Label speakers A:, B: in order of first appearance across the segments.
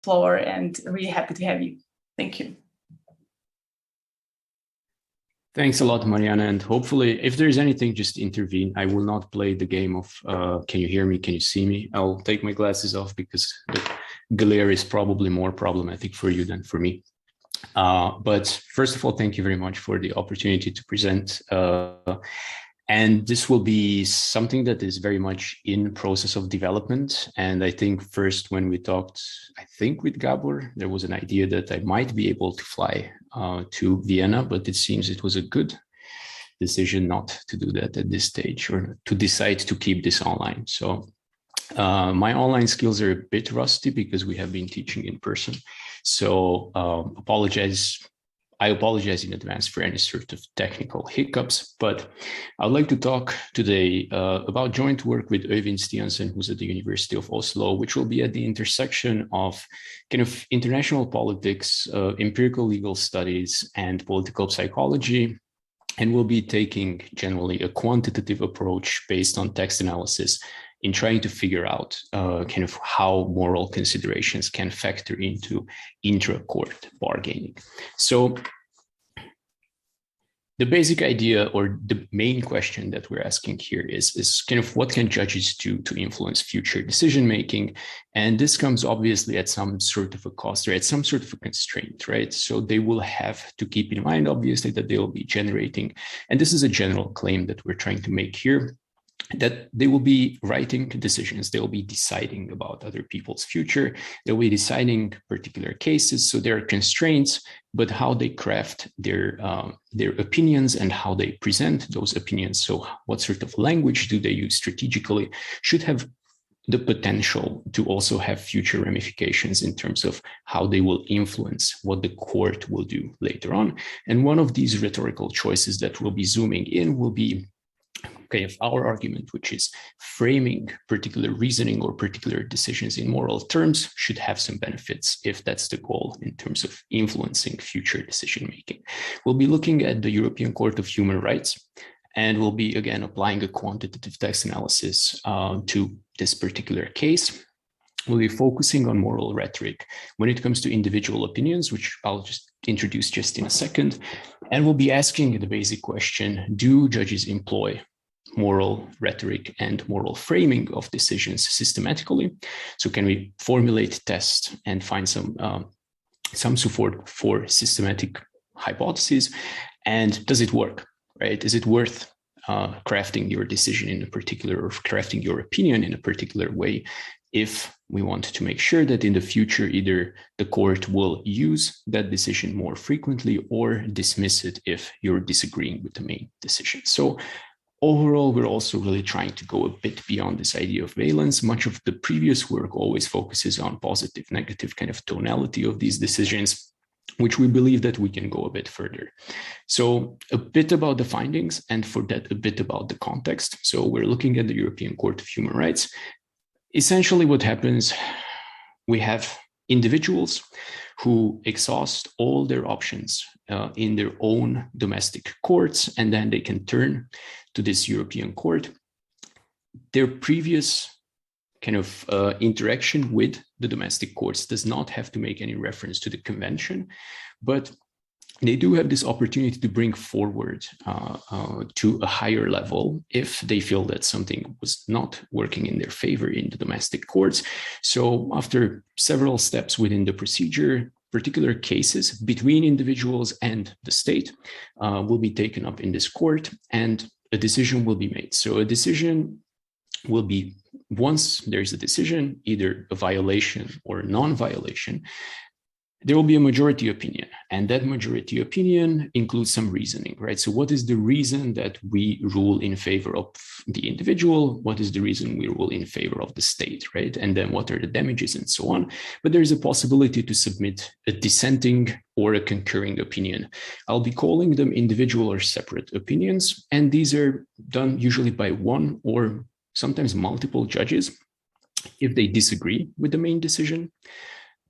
A: floor, and really happy to have you. Thank you.
B: Thanks a lot, Mariana. And hopefully, if there's anything, just intervene. I will not play the game of, can you hear me? Can you see me? I'll take my glasses off because the glare is probably more problematic for you than for me. But first of all, thank you very much for the opportunity to present. And this will be something that is very much in process of development. And I think first when we talked, I think with Gabor, there was an idea that I might be able to fly to Vienna, but it seems it was a good decision not to do that at this stage, or to decide to keep this online. So my online skills are a bit rusty because we have been teaching in person. So I apologize in advance for any sort of technical hiccups, but I'd like to talk today about joint work with Øyvind Stiansen, who's at the University of Oslo, which will be at the intersection of kind of international politics, empirical legal studies, and political psychology. And we'll be taking generally a quantitative approach based on text analysis in trying to figure out kind of how moral considerations can factor into intra-court bargaining. So the basic idea, or the main question that we're asking here is kind of what can judges do to influence future decision-making? And this comes obviously at some sort of a cost, or at some sort of a constraint, right? So they will have to keep in mind, obviously, that they will be generating, and this is a general claim that we're trying to make here, that they will be writing decisions, they will be deciding about other people's future, they'll be deciding particular cases. So there are constraints, but how they craft their opinions and how they present those opinions, so what sort of language do they use strategically, should have the potential to also have future ramifications in terms of how they will influence what the court will do later on. And one of these rhetorical choices that we'll be zooming in will be kind of our argument, which is framing particular reasoning or particular decisions in moral terms should have some benefits if that's the goal in terms of influencing future decision-making. We'll be looking at the European Court of Human Rights, and we'll be again applying a quantitative text analysis to this particular case. We'll be focusing on moral rhetoric when it comes to individual opinions, which I'll just introduce just in a second. And we'll be asking the basic question, do judges employ moral rhetoric and moral framing of decisions systematically? So can we formulate tests and find some support for systematic hypotheses? And does it work, right? Is it worth crafting your decision in a particular, or crafting your opinion in a particular way, if we want to make sure that in the future, either the court will use that decision more frequently or dismiss it if you're disagreeing with the main decision. So overall, we're also really trying to go a bit beyond this idea of valence. Much of the previous work always focuses on positive, negative kind of tonality of these decisions, which we believe that we can go a bit further. So a bit about the findings, and for that, a bit about the context. So we're looking at the European Court of Human Rights. Essentially what happens, we have individuals who exhaust all their options in their own domestic courts, and then they can turn to this European court. Their previous kind of interaction with the domestic courts does not have to make any reference to the convention, but they do have this opportunity to bring forward to a higher level if they feel that something was not working in their favor in the domestic courts. So after several steps within the procedure, particular cases between individuals and the state will be taken up in this court, and a decision will be made. So a decision will be, once there's a decision, either a violation or non-violation, there will be a majority opinion, and that majority opinion includes some reasoning, right? So what is the reason that we rule in favor of the individual? What is the reason we rule in favor of the state, right? And then what are the damages and so on? But there's a possibility to submit a dissenting or a concurring opinion. I'll be calling them individual or separate opinions, and these are done usually by one or sometimes multiple judges. If they disagree with the main decision,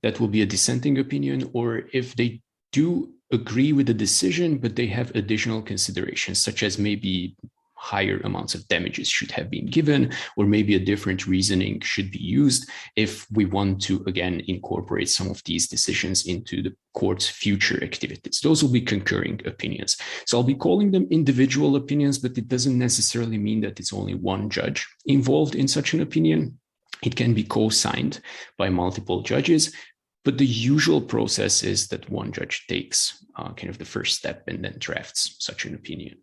B: that will be a dissenting opinion, or if they do agree with the decision, but they have additional considerations, such as maybe higher amounts of damages should have been given, or maybe a different reasoning should be used if we want to, again, incorporate some of these decisions into the court's future activities. Those will be concurring opinions. So I'll be calling them individual opinions, but it doesn't necessarily mean that it's only one judge involved in such an opinion. It can be co-signed by multiple judges, but the usual process is that one judge takes kind of the first step and then drafts such an opinion.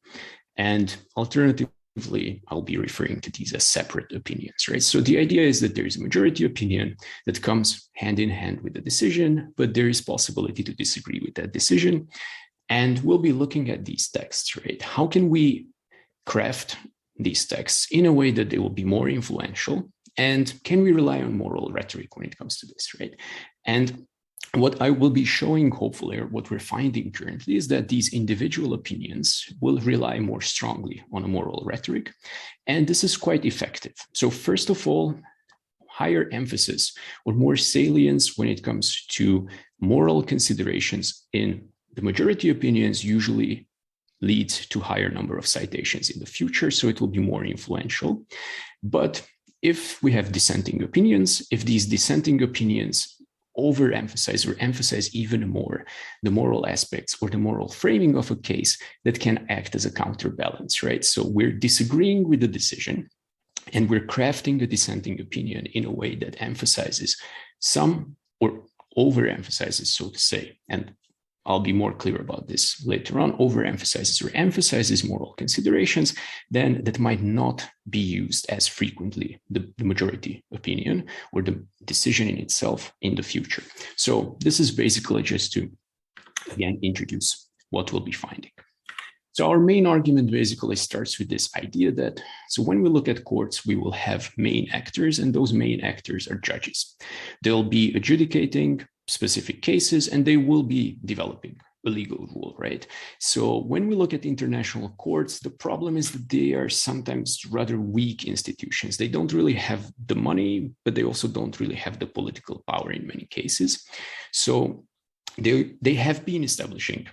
B: And alternatively, I'll be referring to these as separate opinions, right? So the idea is that there is a majority opinion that comes hand in hand with the decision, but there is possibility to disagree with that decision. And we'll be looking at these texts, right? How can we craft these texts in a way that they will be more influential? And can we rely on moral rhetoric when it comes to this, right? And what I will be showing, hopefully, or what we're finding currently, is that these individual opinions will rely more strongly on a moral rhetoric. And this is quite effective. So first of all, higher emphasis or more salience when it comes to moral considerations in the majority opinions usually leads to higher number of citations in the future, so it will be more influential. But if we have dissenting opinions, if these dissenting opinions overemphasize or emphasize even more the moral aspects or the moral framing of a case, that can act as a counterbalance, right? So we're disagreeing with the decision and we're crafting a dissenting opinion in a way that emphasizes some or overemphasizes, so to say, and I'll be more clear about this later on, overemphasizes or emphasizes moral considerations, then that might not be used as frequently, the majority opinion or the decision in itself in the future. So this is basically just to, again, introduce what we'll be finding. So our main argument basically starts with this idea that, so when we look at courts, we will have main actors, and those main actors are judges. They'll be adjudicating specific cases, and they will be developing a legal rule, right? So when we look at international courts, the problem is that they are sometimes rather weak institutions. They don't really have the money, but they also don't really have the political power in many cases. So they have been establishing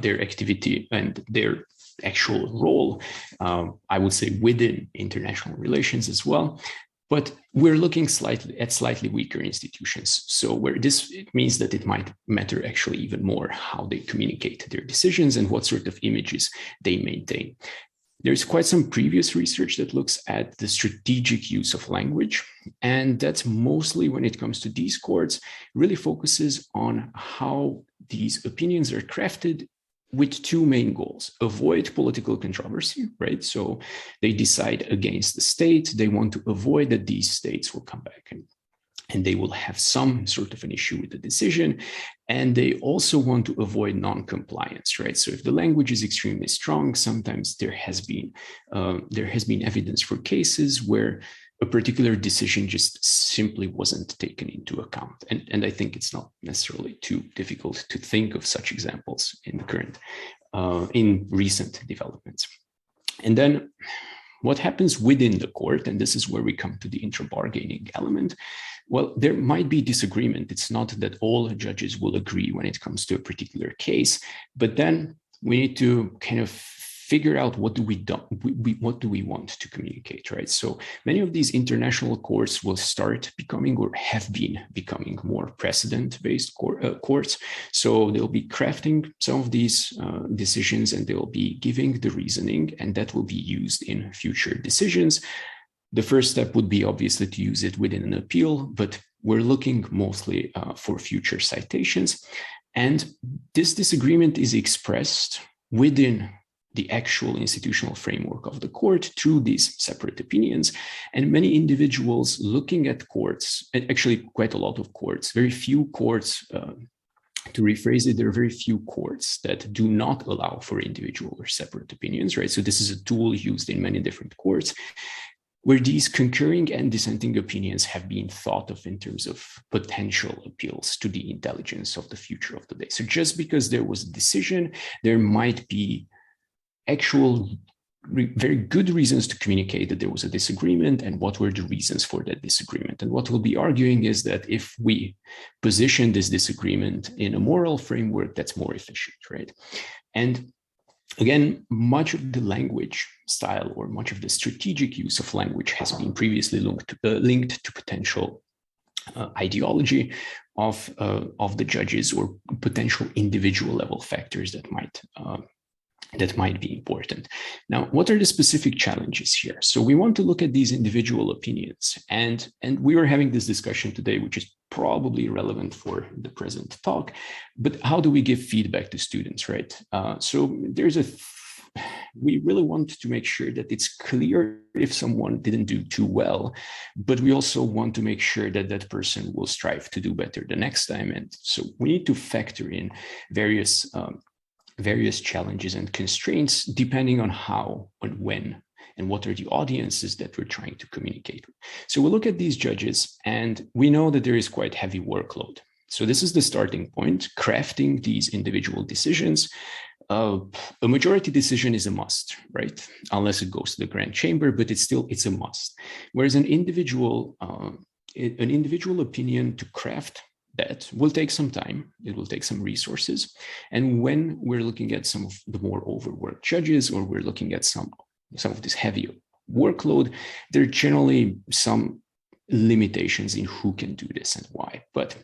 B: their activity and their actual role, I would say, within international relations as well. But we're looking at slightly weaker institutions. So where this means that it might matter actually even more how they communicate their decisions and what sort of images they maintain. There's quite some previous research that looks at the strategic use of language. And that's mostly when it comes to these courts, really focuses on how these opinions are crafted with two main goals: avoid political controversy, right? So they decide against the state. They want to avoid that these states will come back and they will have some sort of an issue with the decision. And they also want to avoid non-compliance, right? So if the language is extremely strong, sometimes there has been evidence for cases where a particular decision just simply wasn't taken into account. And I think it's not necessarily too difficult to think of such examples in the current, in recent developments. And then what happens within the court, and this is where we come to the intra-bargaining element. Well, there might be disagreement. It's not that all judges will agree when it comes to a particular case, but then we need to kind of figure out what do we want to communicate, right? So many of these international courts will start becoming or have been becoming more precedent-based courts. So they'll be crafting some of these decisions and they'll be giving the reasoning, and that will be used in future decisions. The first step would be obviously to use it within an appeal, but we're looking mostly for future citations. And this disagreement is expressed within the actual institutional framework of the court through these separate opinions. And many individuals looking at courts, and actually quite a lot of courts, very few courts, to rephrase it, there are very few courts that do not allow for individual or separate opinions, right? So this is a tool used in many different courts, where these concurring and dissenting opinions have been thought of in terms of potential appeals to the intelligence of the future of the day. So just because there was a decision, there might be actual very good reasons to communicate that there was a disagreement and what were the reasons for that disagreement. And what we'll be arguing is that if we position this disagreement in a moral framework, that's more efficient, right? And Again, much of the language style or much of the strategic use of language has been previously linked to potential ideology of the judges or potential individual level factors that might be important. Now, what are the specific challenges here? So we want to look at these individual opinions, and we are having this discussion today, which is probably relevant for the present talk, but how do we give feedback to students, right? So we really want to make sure that it's clear if someone didn't do too well, but we also want to make sure that that person will strive to do better the next time. And so we need to factor in various challenges and constraints depending on how and when and what are the audiences that we're trying to communicate with. So we look at these judges and we know that there is quite heavy workload. So this is the starting point, crafting these individual decisions. A majority decision is a must, right? Unless it goes to the grand chamber, but it's a must. Whereas an individual opinion to craft that will take some time, it will take some resources. And when we're looking at some of the more overworked judges, or we're looking at some of this heavy workload, there are generally some limitations in who can do this and why. But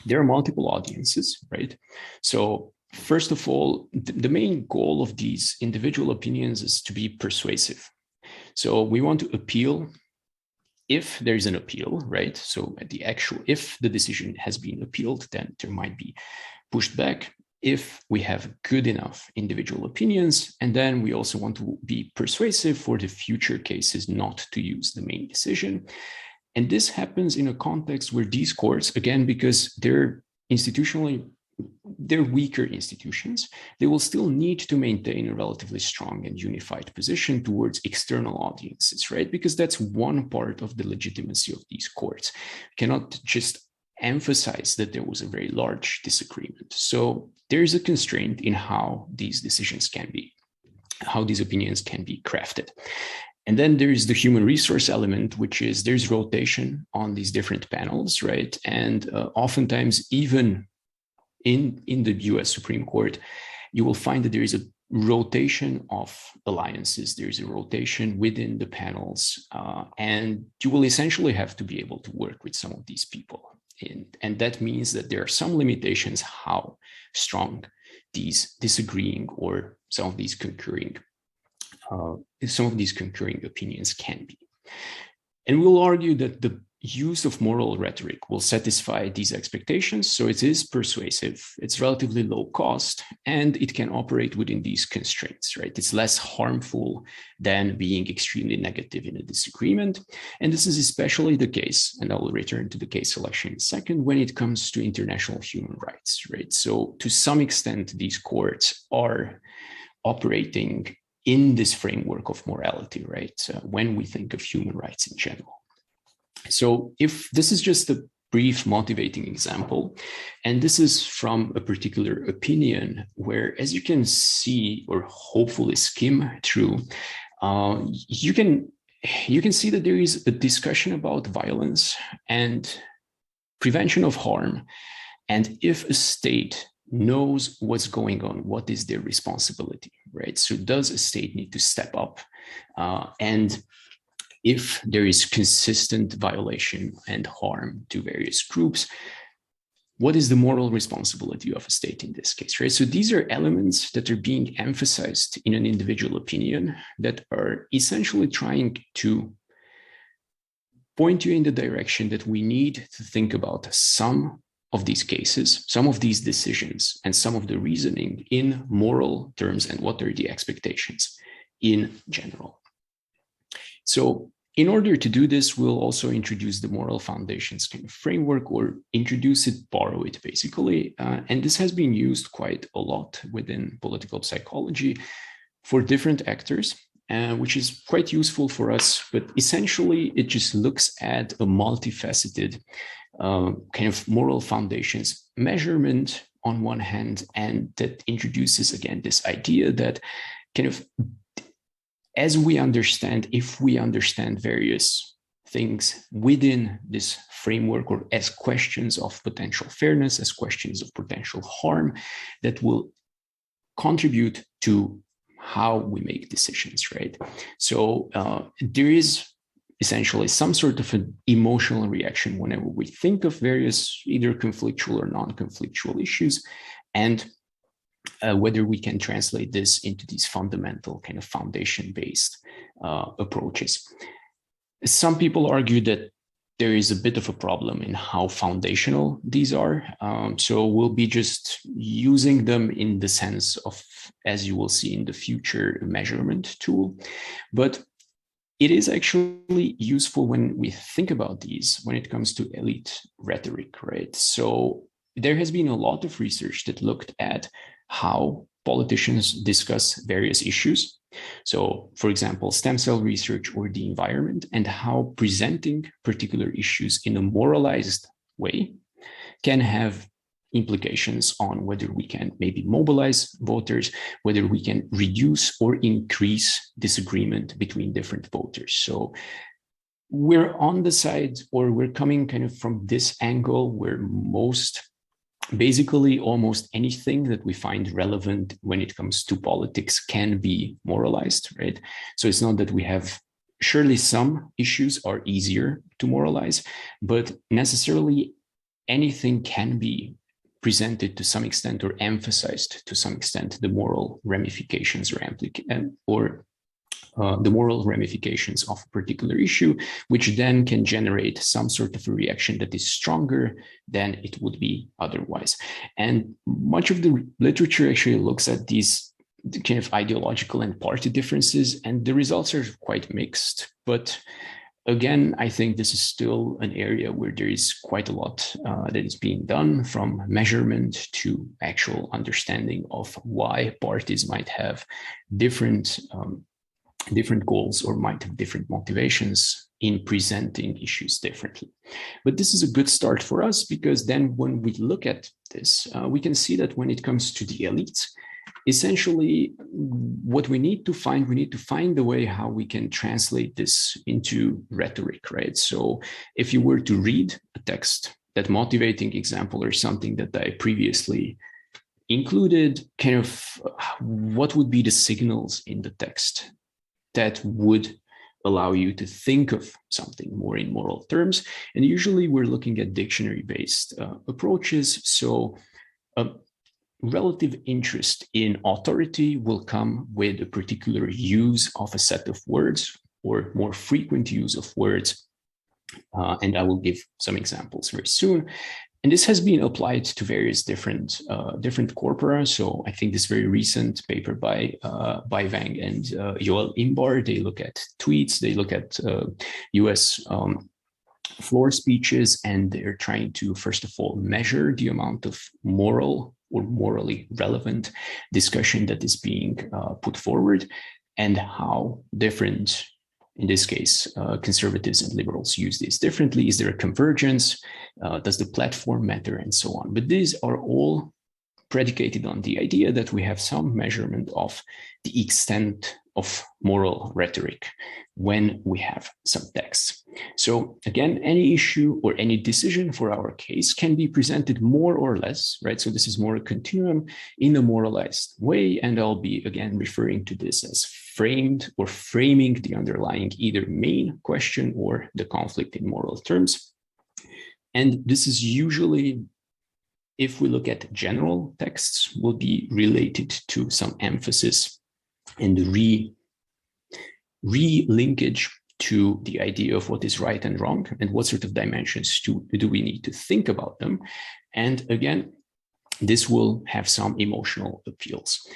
B: there are multiple audiences, right? So first of all, the main goal of these individual opinions is to be persuasive. So we want to appeal if there's an appeal, right? So if the decision has been appealed, then there might be pushed back. If we have good enough individual opinions, and then we also want to be persuasive for the future cases not to use the main decision. And this happens in a context where these courts, again, because they're weaker institutions, they will still need to maintain a relatively strong and unified position towards external audiences, right? Because that's one part of the legitimacy of these courts. We cannot just emphasize that there was a very large disagreement. So there's a constraint in how these decisions how these opinions can be crafted. And then there is the human resource element, which is there's rotation on these different panels, right? And oftentimes, even in the US Supreme Court, you will find that there is a rotation of alliances. There's a rotation within the panels, and you will essentially have to be able to work with some of these people. And that means that there are some limitations how strong these disagreeing or some of these concurring opinions can be. And we'll argue that the use of moral rhetoric will satisfy these expectations. So it is persuasive, it's relatively low cost, and it can operate within these constraints, right? It's less harmful than being extremely negative in a disagreement. And this is especially the case, and I will return to the case selection in a second, when it comes to international human rights, right? So to some extent, these courts are operating in this framework of morality, right? When we think of human rights in general. So if this is just a brief motivating example, and this is from a particular opinion where, as you can see or hopefully skim through, you can see that there is a discussion about violence and prevention of harm. And if a state knows what's going on, what is their responsibility, right? So does a state need to step up? And if there is consistent violation and harm to various groups, what is the moral responsibility of a state in this case, right? So these are elements that are being emphasized in an individual opinion that are essentially trying to point you in the direction that we need to think about some of these cases, some of these decisions, and some of the reasoning in moral terms and what are the expectations in general. So in order to do this, we'll also introduce the moral foundations kind of framework, or introduce it, borrow it basically. And this has been used quite a lot within political psychology for different actors, which is quite useful for us. But essentially, it just looks at a multifaceted kind of moral foundations measurement on one hand, and that introduces, again, this idea that kind of if we understand various things within this framework, or as questions of potential fairness, as questions of potential harm, that will contribute to how we make decisions, right? So there is essentially some sort of an emotional reaction whenever we think of various either conflictual or non-conflictual issues, and whether we can translate this into these fundamental kind of foundation-based approaches. Some people argue that there is a bit of a problem in how foundational these are. So we'll be just using them in the sense of, as you will see in the future, measurement tool. But it is actually useful when we think about these when it comes to elite rhetoric, right? So there has been a lot of research that looked at how politicians discuss various issues. So, for example, stem cell research or the environment, and how presenting particular issues in a moralized way can have implications on whether we can maybe mobilize voters, whether we can reduce or increase disagreement between different voters. So we're on the side, or we're coming kind of from this angle where basically almost anything that we find relevant when it comes to politics can be moralized, right? So it's not that we have, surely some issues are easier to moralize, but necessarily anything can be presented to some extent or emphasized to some extent the moral ramifications or the moral ramifications of a particular issue, which then can generate some sort of a reaction that is stronger than it would be otherwise. And much of the literature actually looks at these kind of ideological and party differences, and the results are quite mixed. But again, I think this is still an area where there is quite a lot that is being done, from measurement to actual understanding of why parties might have different goals or might have different motivations in presenting issues differently. But this is a good start for us, because then when we look at this, we can see that when it comes to the elites, essentially what we need to find a way how we can translate this into rhetoric, right? So if you were to read a text, that motivating example or something that I previously included, kind of what would be the signals in the text that would allow you to think of something more in moral terms. And usually we're looking at dictionary-based approaches. So relative interest in authority will come with a particular use of a set of words, or more frequent use of words. And I will give some examples very soon. And this has been applied to various different corpora. So I think this very recent paper by Wang and Joel Imbar, they look at tweets, they look at US floor speeches, and they're trying to, first of all, measure the amount of moral or morally relevant discussion that is being put forward, and how different, in this case, conservatives and liberals use this differently. Is there a convergence? Does the platform matter? And so on. But these are all predicated on the idea that we have some measurement of the extent of moral rhetoric when we have some texts. So again, any issue or any decision for our case can be presented more or less, right? So this is more a continuum in a moralized way. And I'll be again referring to this as framed or framing the underlying either main question or the conflict in moral terms. And this is usually, if we look at general texts, will be related to some emphasis and re-linkage to the idea of what is right and wrong, and what sort of dimensions do we need to think about them. And again, this will have some emotional appeals.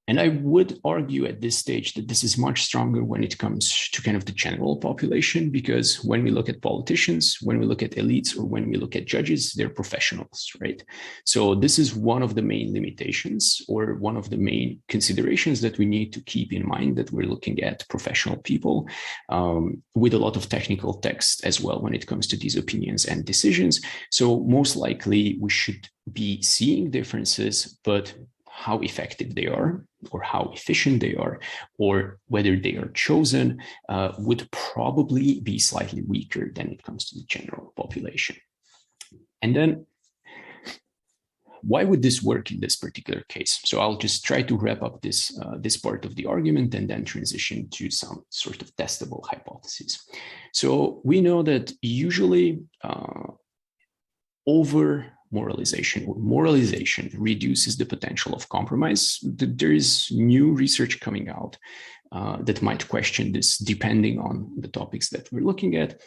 B: And I would argue at this stage that this is much stronger when it comes to kind of the general population, because when we look at politicians, when we look at elites, or when we look at judges, they're professionals, right? So this is one of the main limitations, or one of the main considerations that we need to keep in mind, that we're looking at professional people with a lot of technical text as well when it comes to these opinions and decisions. So most likely we should be seeing differences, but how effective they are, or how efficient they are, or whether they are chosen would probably be slightly weaker than it comes to the general population. And then Why would this work in this particular case? So I'll just try to wrap up this, this part of the argument and then transition to some sort of testable hypotheses. So we know that usually over-moralization or moralization reduces the potential of compromise. There is new research coming out that might question this depending on the topics that we're looking at.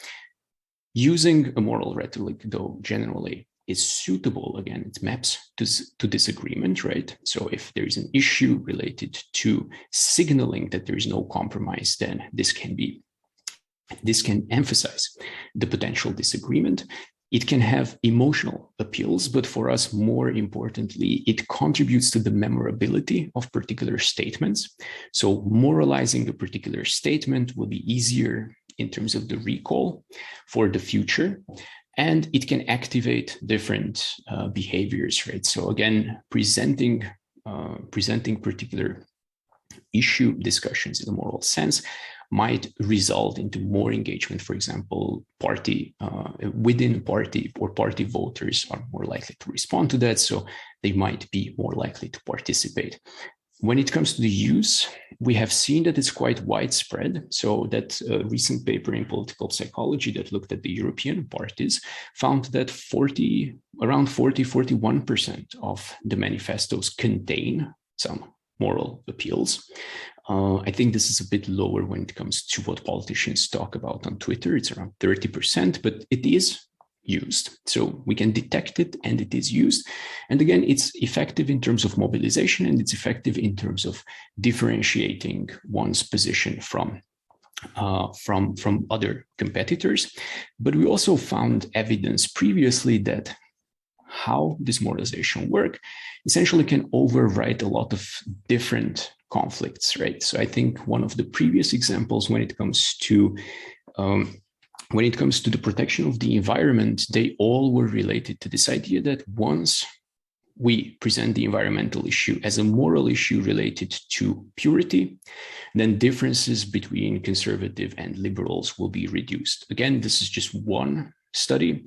B: Using a moral rhetoric, though, generally is suitable. Again, it maps to disagreement, right? So if there is an issue related to signaling that there is no compromise, then this can emphasize the potential disagreement. It can have emotional appeals, but for us, more importantly, it contributes to the memorability of particular statements. So moralizing a particular statement will be easier in terms of the recall for the future. And it can activate different behaviors, right? So again, presenting particular issue discussions in a moral sense might result into more engagement. For example, within party or party voters are more likely to respond to that, so they might be more likely to participate. When it comes to the use, we have seen that it's quite widespread. So that recent paper in political psychology that looked at the European parties found that around 41% of the manifestos contain some moral appeals. I think this is a bit lower when it comes to what politicians talk about on Twitter. It's around 30%, but it is used. So we can detect it and it is used. And again, it's effective in terms of mobilization, and it's effective in terms of differentiating one's position from other competitors. But we also found evidence previously that how this moralization work essentially can override a lot of different conflicts, right? So I think one of the previous examples when it comes to the protection of the environment, they all were related to this idea that once we present the environmental issue as a moral issue related to purity, then differences between conservative and liberals will be reduced. Again, this is just one study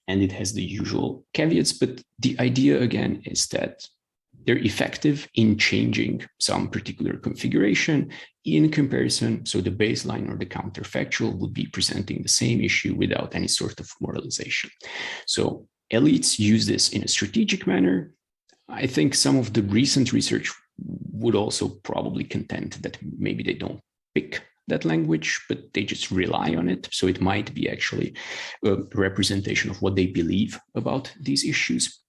B: and it has the usual caveats, but the idea again is that they're effective in changing some particular configuration in comparison. So the baseline or the counterfactual would be presenting the same issue without any sort of moralization. So elites use this in a strategic manner. I think some of the recent research would also probably contend that maybe they don't pick that language, but they just rely on it. So it might be actually a representation of what they believe about these issues.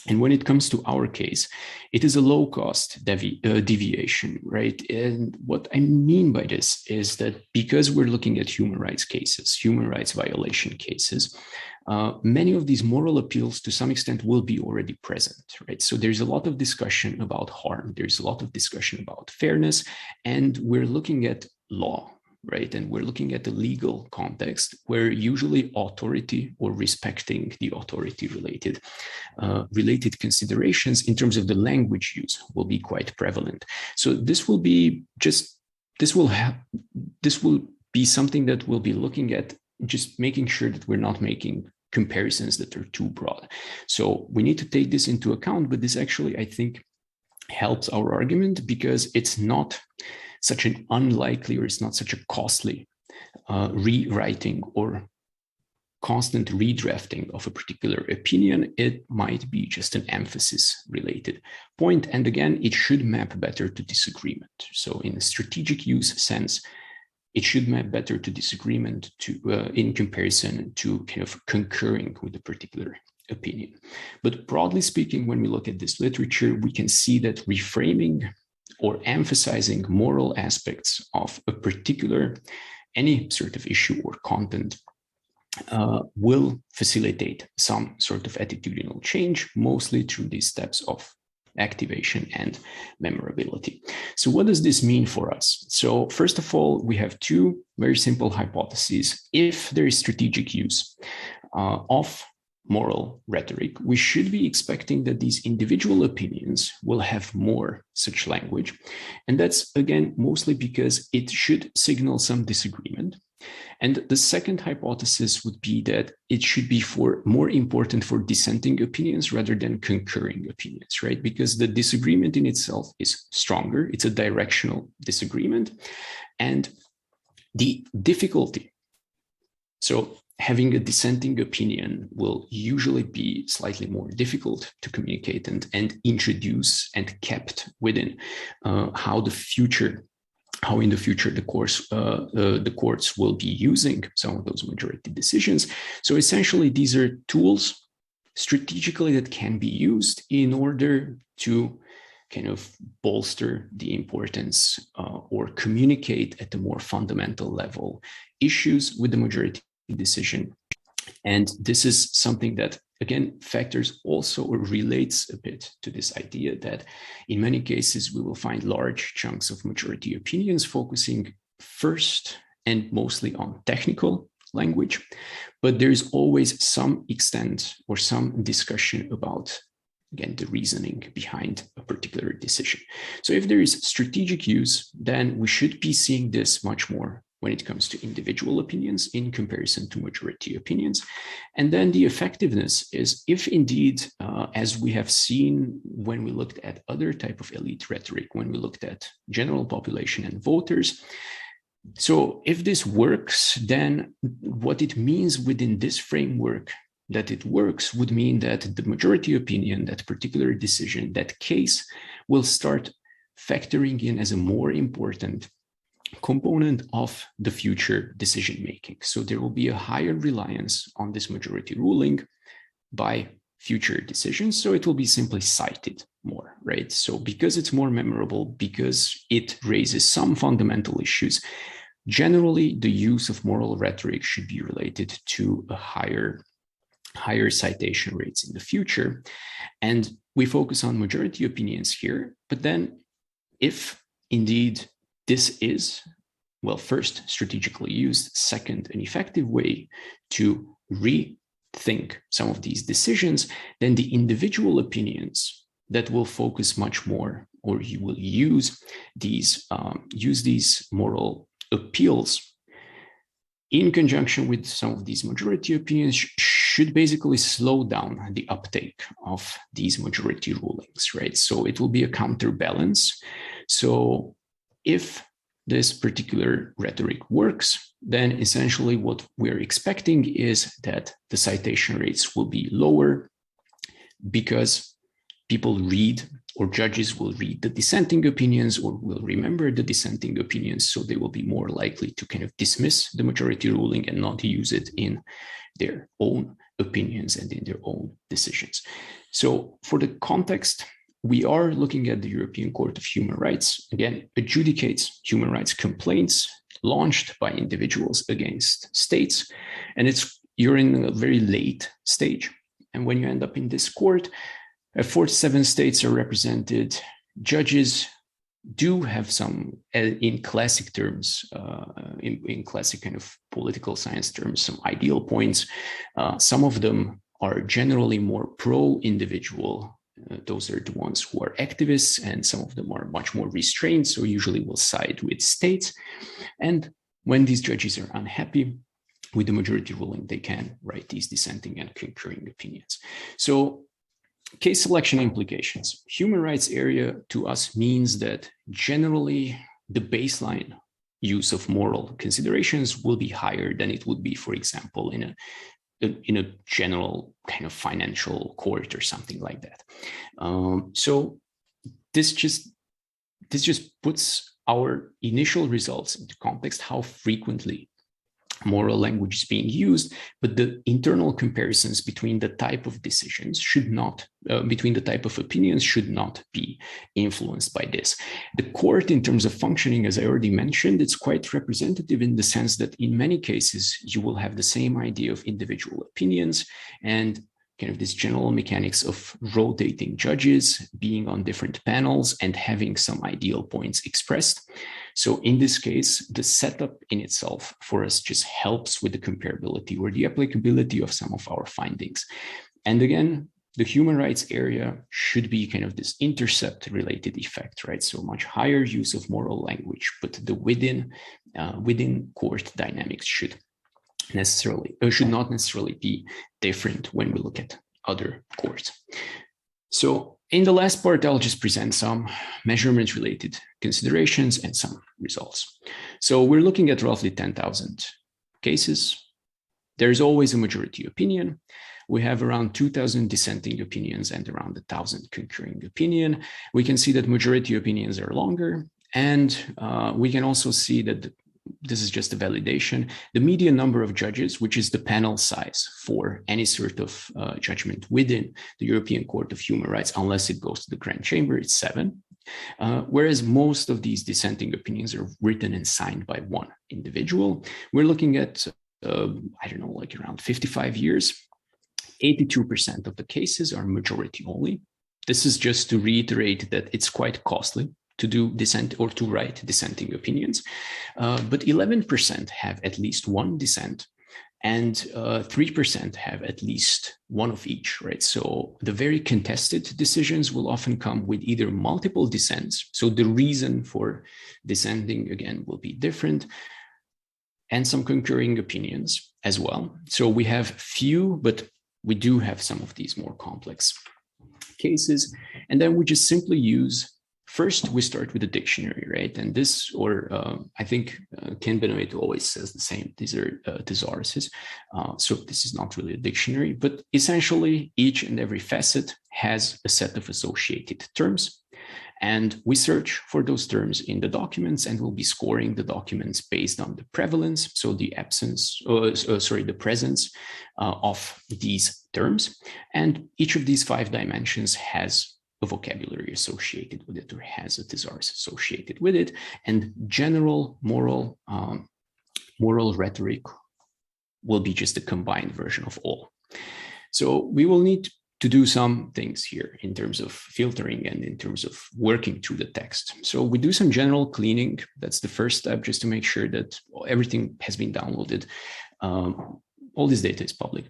B: And when it comes to our case, it is a low-cost deviation, right? And what I mean by this is that because we're looking at human rights cases, human rights violation cases, many of these moral appeals to some extent will be already present, right? So there's a lot of discussion about harm. There's a lot of discussion about fairness, and we're looking at law, right? And we're looking at the legal context where usually authority or respecting the authority related considerations in terms of the language use will be quite prevalent. So this will be something that we'll be looking at, just making sure that we're not making comparisons that are too broad. So we need to take this into account, but this actually, I think, helps our argument because it's not such an unlikely, or it's not such a costly rewriting or constant redrafting of a particular opinion. It might be just an emphasis related point. And again, it should map better to disagreement. So in a strategic use sense, it should map better to disagreement in comparison to kind of concurring with a particular opinion. But broadly speaking, when we look at this literature, we can see that reframing or emphasizing moral aspects of a particular, any sort of issue or content will facilitate some sort of attitudinal change, mostly through these steps of activation and memorability. So what does this mean for us? So first of all, we have two very simple hypotheses. If there is strategic use of moral rhetoric, we should be expecting that these individual opinions will have more such language. And that's, again, mostly because it should signal some disagreement. And the second hypothesis would be that it should be more important for dissenting opinions rather than concurring opinions, right? Because the disagreement in itself is stronger. It's a directional disagreement. And the difficulty, so having a dissenting opinion will usually be slightly more difficult to communicate and introduce and kept within how in the future the courts will be using some of those majority decisions. So essentially, these are tools strategically that can be used in order to kind of bolster the importance or communicate at a more fundamental level issues with the majority decision. And this is something that, again, factors also or relates a bit to this idea that in many cases we will find large chunks of majority opinions focusing first and mostly on technical language, but there's always some extent or some discussion about, again, the reasoning behind a particular decision. So if there is strategic use, then we should be seeing this much more when it comes to individual opinions in comparison to majority opinions. And then the effectiveness is if indeed, as we have seen when we looked at other type of elite rhetoric, when we looked at general population and voters, so if this works, then what it means within this framework that it works would mean that the majority opinion, that particular decision, that case will start factoring in as a more important component of the future decision making. So there will be a higher reliance on this majority ruling by future decisions. So it will be simply cited more, right? So because it's more memorable, because it raises some fundamental issues, generally the use of moral rhetoric should be related to a higher citation rates in the future. And we focus on majority opinions here, but then if indeed this is, well, first, strategically used, second, an effective way to rethink some of these decisions, then the individual opinions that will focus much more, or you will use these moral appeals in conjunction with some of these majority opinions should basically slow down the uptake of these majority rulings, right? So it will be a counterbalance. So if this particular rhetoric works, then essentially what we're expecting is that the citation rates will be lower because people read, or judges will read the dissenting opinions or will remember the dissenting opinions, so they will be more likely to kind of dismiss the majority ruling and not use it in their own opinions and in their own decisions. So for the context, we are looking at the European Court of Human Rights, again, adjudicates human rights complaints launched by individuals against states. And you're in a very late stage. And when you end up in this court, 47 states are represented. Judges do have some, in classic terms, in classic kind of political science terms, some ideal points. Some of them are generally more pro-individual. Those are the ones who are activists, and some of them are much more restrained, so usually will side with states. And when these judges are unhappy with the majority ruling, they can write these dissenting and concurring opinions. So case selection implications. Human rights area to us means that generally the baseline use of moral considerations will be higher than it would be, for example, in a general kind of financial court or something like that. So this just puts our initial results into context, how frequently moral language is being used, but the internal comparisons between the type of decisions should not, between the type of opinions should not be influenced by this. The court, in terms of functioning, as I already mentioned, it's quite representative in the sense that in many cases, you will have the same idea of individual opinions and kind of this general mechanics of rotating judges, being on different panels and having some ideal points expressed. So in this case, the setup in itself for us just helps with the comparability or the applicability of some of our findings. And again, the human rights area should be kind of this intercept related effect, right? So much higher use of moral language, but the within court dynamics should not necessarily be different when we look at other courts. So in the last part, I'll just present some measurement related considerations and some results. So we're looking at roughly 10,000 cases. There's always a majority opinion. We have around 2,000 dissenting opinions and around 1,000 concurring opinion. We can see that majority opinions are longer. And we can also see that this is just a validation. The median number of judges, which is the panel size for any sort of judgment within the European Court of Human Rights, unless it goes to the Grand Chamber, it's 7. Whereas most of these dissenting opinions are written and signed by one individual. We're looking at, I don't know, like around 55 years. 82% of the cases are majority only. This is just to reiterate that it's quite costly to do dissent or to write dissenting opinions, but 11% have at least one dissent, and 3% have at least one of each, right? So the very contested decisions will often come with either multiple dissents, so the reason for dissenting again will be different, and some concurring opinions as well. So we have few, but we do have some of these more complex cases, and then we just simply use. First, we start with a dictionary, right? And this, or I think Ken Benoit always says the same. These are thesauruses. So this is not really a dictionary, but essentially each and every facet has a set of associated terms. And we search for those terms in the documents, and we'll be scoring the documents based on the prevalence, so the the presence of these terms. And each of these 5 dimensions has a vocabulary associated with it, or has a thesaurus associated with it, and general moral rhetoric will be just a combined version of all. So we will need to do some things here in terms of filtering and in terms of working through the text. So we do some general cleaning. That's the first step, just to make sure that everything has been downloaded. All this data is public,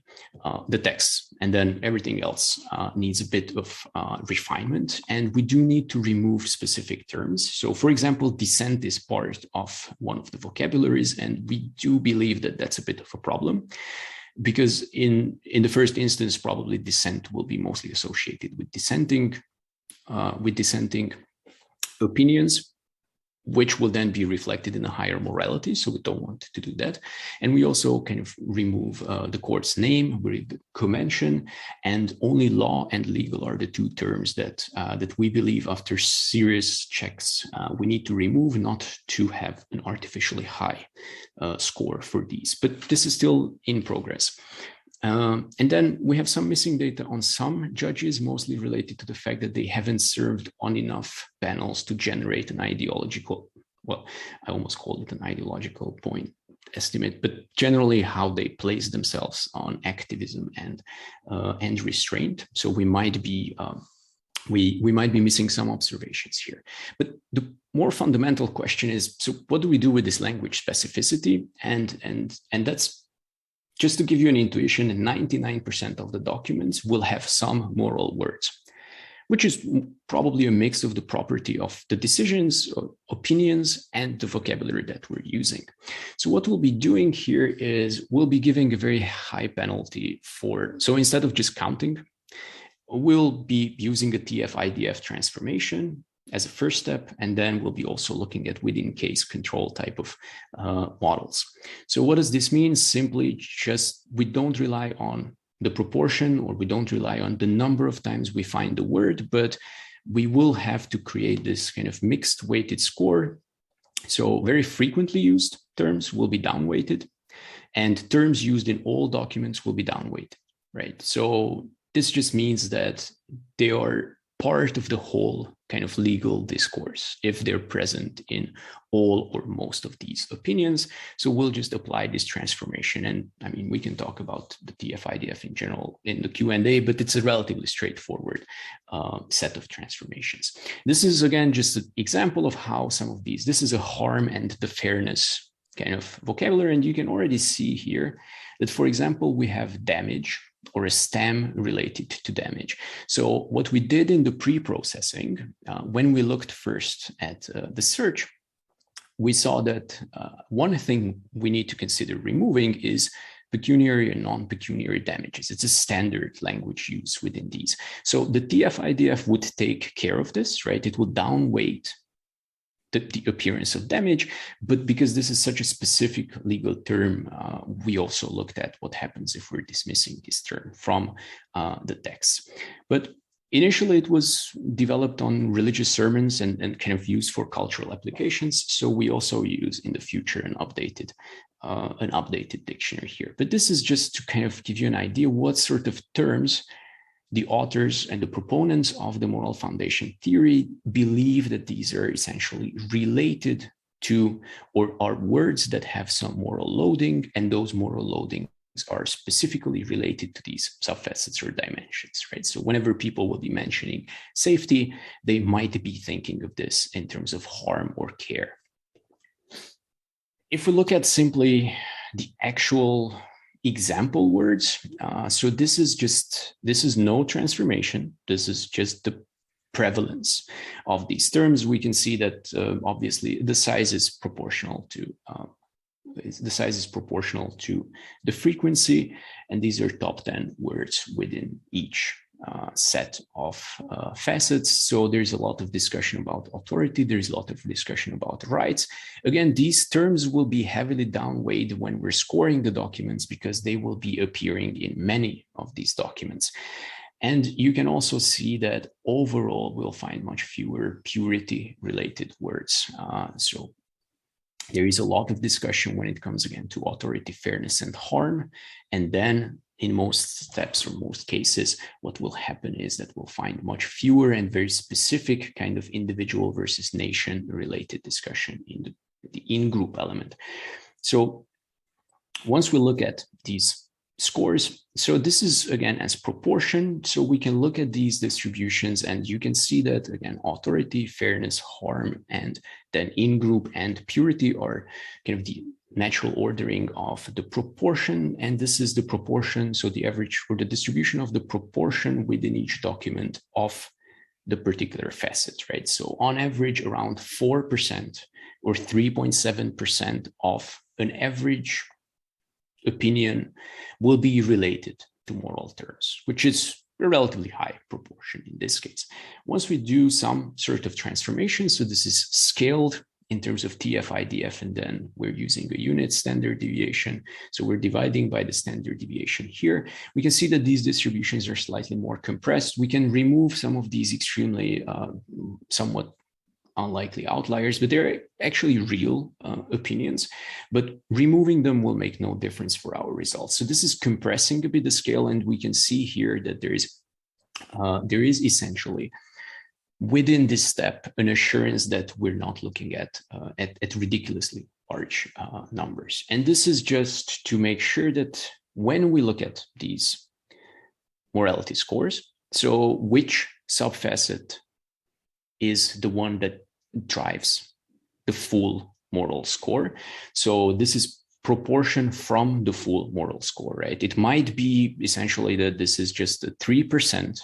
B: the text, and then everything else needs a bit of refinement. And we do need to remove specific terms. So for example, dissent is part of one of the vocabularies, and we do believe that that's a bit of a problem, because in the first instance, probably dissent will be mostly associated with dissenting opinions, which will then be reflected in a higher morality. So we don't want to do that. And we also kind of remove the court's name, we co-mention, and only law and legal are the 2 terms that we believe after serious checks we need to remove, not to have an artificially high score for these. But this is still in progress. And then we have some missing data on some judges, mostly related to the fact that they haven't served on enough panels to generate an ideological, well, I almost called it an ideological point estimate, but generally how they place themselves on activism and restraint. So we might be we might be missing some observations here. But the more fundamental question is, so what do we do with this language specificity? And that's, just to give you an intuition, 99% of the documents will have some moral words, which is probably a mix of the property of the decisions, opinions, and the vocabulary that we're using. So what we'll be doing here is we'll be giving a very high penalty for, so instead of just counting, we'll be using a TF-IDF transformation as a first step, and then we'll be also looking at within case control type of models. So what does this mean? Simply just, we don't rely on the proportion, or we don't rely on the number of times we find the word, but we will have to create this kind of mixed weighted score. So very frequently used terms will be downweighted, and terms used in all documents will be downweighted, right? So this just means that they are part of the whole kind of legal discourse if they're present in all or most of these opinions. So we'll just apply this transformation. And I mean, we can talk about the TF-IDF in general in the Q&A, but it's a relatively straightforward set of transformations. This is, again, just an example of how some of these, this is a harm and the fairness kind of vocabulary. And you can already see here that, for example, we have damage or a stem related to damage. So what we did in the pre-processing, when we looked first at the search, we saw that one thing we need to consider removing is pecuniary and non-pecuniary damages. It's a standard language use within these. So the TF-IDF would take care of this, right? It would downweight the appearance of damage, but because this is such a specific legal term, we also looked at what happens if we're dismissing this term from the text. But initially, it was developed on religious sermons and kind of used for cultural applications. So we also use in the future an updated dictionary here. But this is just to kind of give you an idea what sort of terms the authors and the proponents of the moral foundation theory believe that these are essentially related to or are words that have some moral loading, and those moral loading are specifically related to these subfacets or dimensions, right? So whenever people will be mentioning safety, they might be thinking of this in terms of harm or care. If we look at simply the actual example words, so this is no transformation. This is just the prevalence of these terms. We can see that obviously the size is proportional to the frequency, and these are top 10 words within each set of facets. So there's a lot of discussion about authority. There's a lot of discussion about rights. Again, these terms will be heavily downweighed when we're scoring the documents because they will be appearing in many of these documents. And you can also see that overall we'll find much fewer purity-related words. So there is a lot of discussion when it comes again to authority, fairness, and harm. And then in most steps or most cases, what will happen is that we'll find much fewer and very specific kind of individual versus nation related discussion in the in-group element. So once we look at these scores, so this is again as proportion. So we can look at these distributions and you can see that again, authority, fairness, harm, and then in-group and purity are kind of the natural ordering of the proportion. And this is the proportion, so the average or the distribution of the proportion within each document of the particular facet, right? So on average, around 4% or 3.7% of an average opinion will be related to moral terms, which is a relatively high proportion in this case. Once we do some sort of transformation, so this is scaled in terms of TF-IDF, and then we're using a unit standard deviation. So we're dividing by the standard deviation here. We can see that these distributions are slightly more compressed. We can remove some of these extremely somewhat unlikely outliers, but they're actually real opinions, but removing them will make no difference for our results. So this is compressing a bit the scale, and we can see here that there is essentially within this step an assurance that we're not looking at ridiculously large numbers. And this is just to make sure that when we look at these morality scores, so which subfacet is the one that drives the full moral score. So this is proportion from the full moral score, right? It might be essentially that this is just a 3%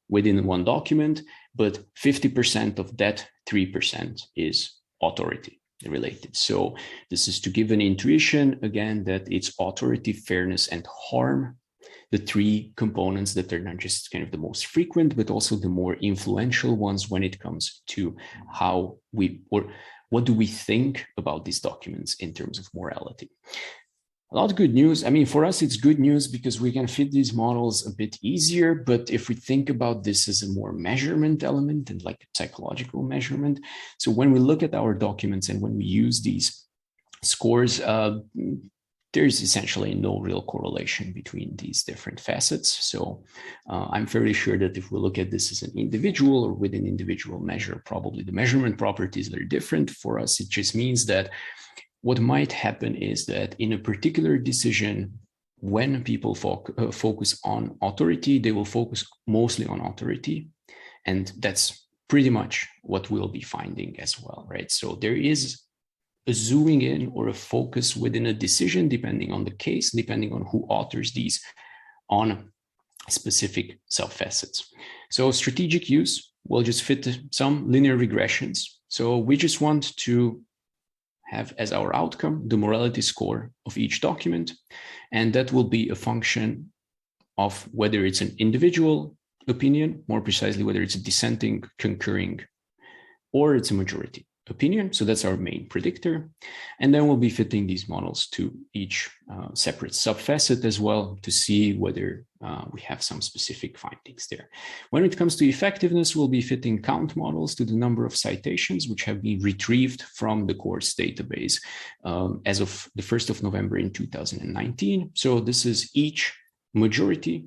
B: within one document, but 50% of that 3% is authority related. So this is to give an intuition, again, that it's authority, fairness, and harm, the three components that are not just kind of the most frequent, but also the more influential ones when it comes to how we, or what do we think about these documents in terms of morality. A lot of good news. I mean, for us, it's good news because we can fit these models a bit easier. But if we think about this as a more measurement element and like a psychological measurement, so when we look at our documents and when we use these scores, there's essentially no real correlation between these different facets. So I'm fairly sure that if we look at this as an individual or with an individual measure, probably the measurement properties are different. For us, it just means that what might happen is that in a particular decision, when people focus on authority, they will focus mostly on authority. And that's pretty much what we'll be finding as well, right? So there is a zooming in or a focus within a decision, depending on the case, depending on who authors these on specific subfacets. So strategic use will just fit some linear regressions. So we just want to have as our outcome the morality score of each document, and that will be a function of whether it's an individual opinion, more precisely whether it's a dissenting, concurring, or it's a majority opinion. So that's our main predictor. And then we'll be fitting these models to each separate subfacet as well to see whether we have some specific findings there. When it comes to effectiveness, we'll be fitting count models to the number of citations which have been retrieved from the course database as of the 1st of November in 2019. So this is each majority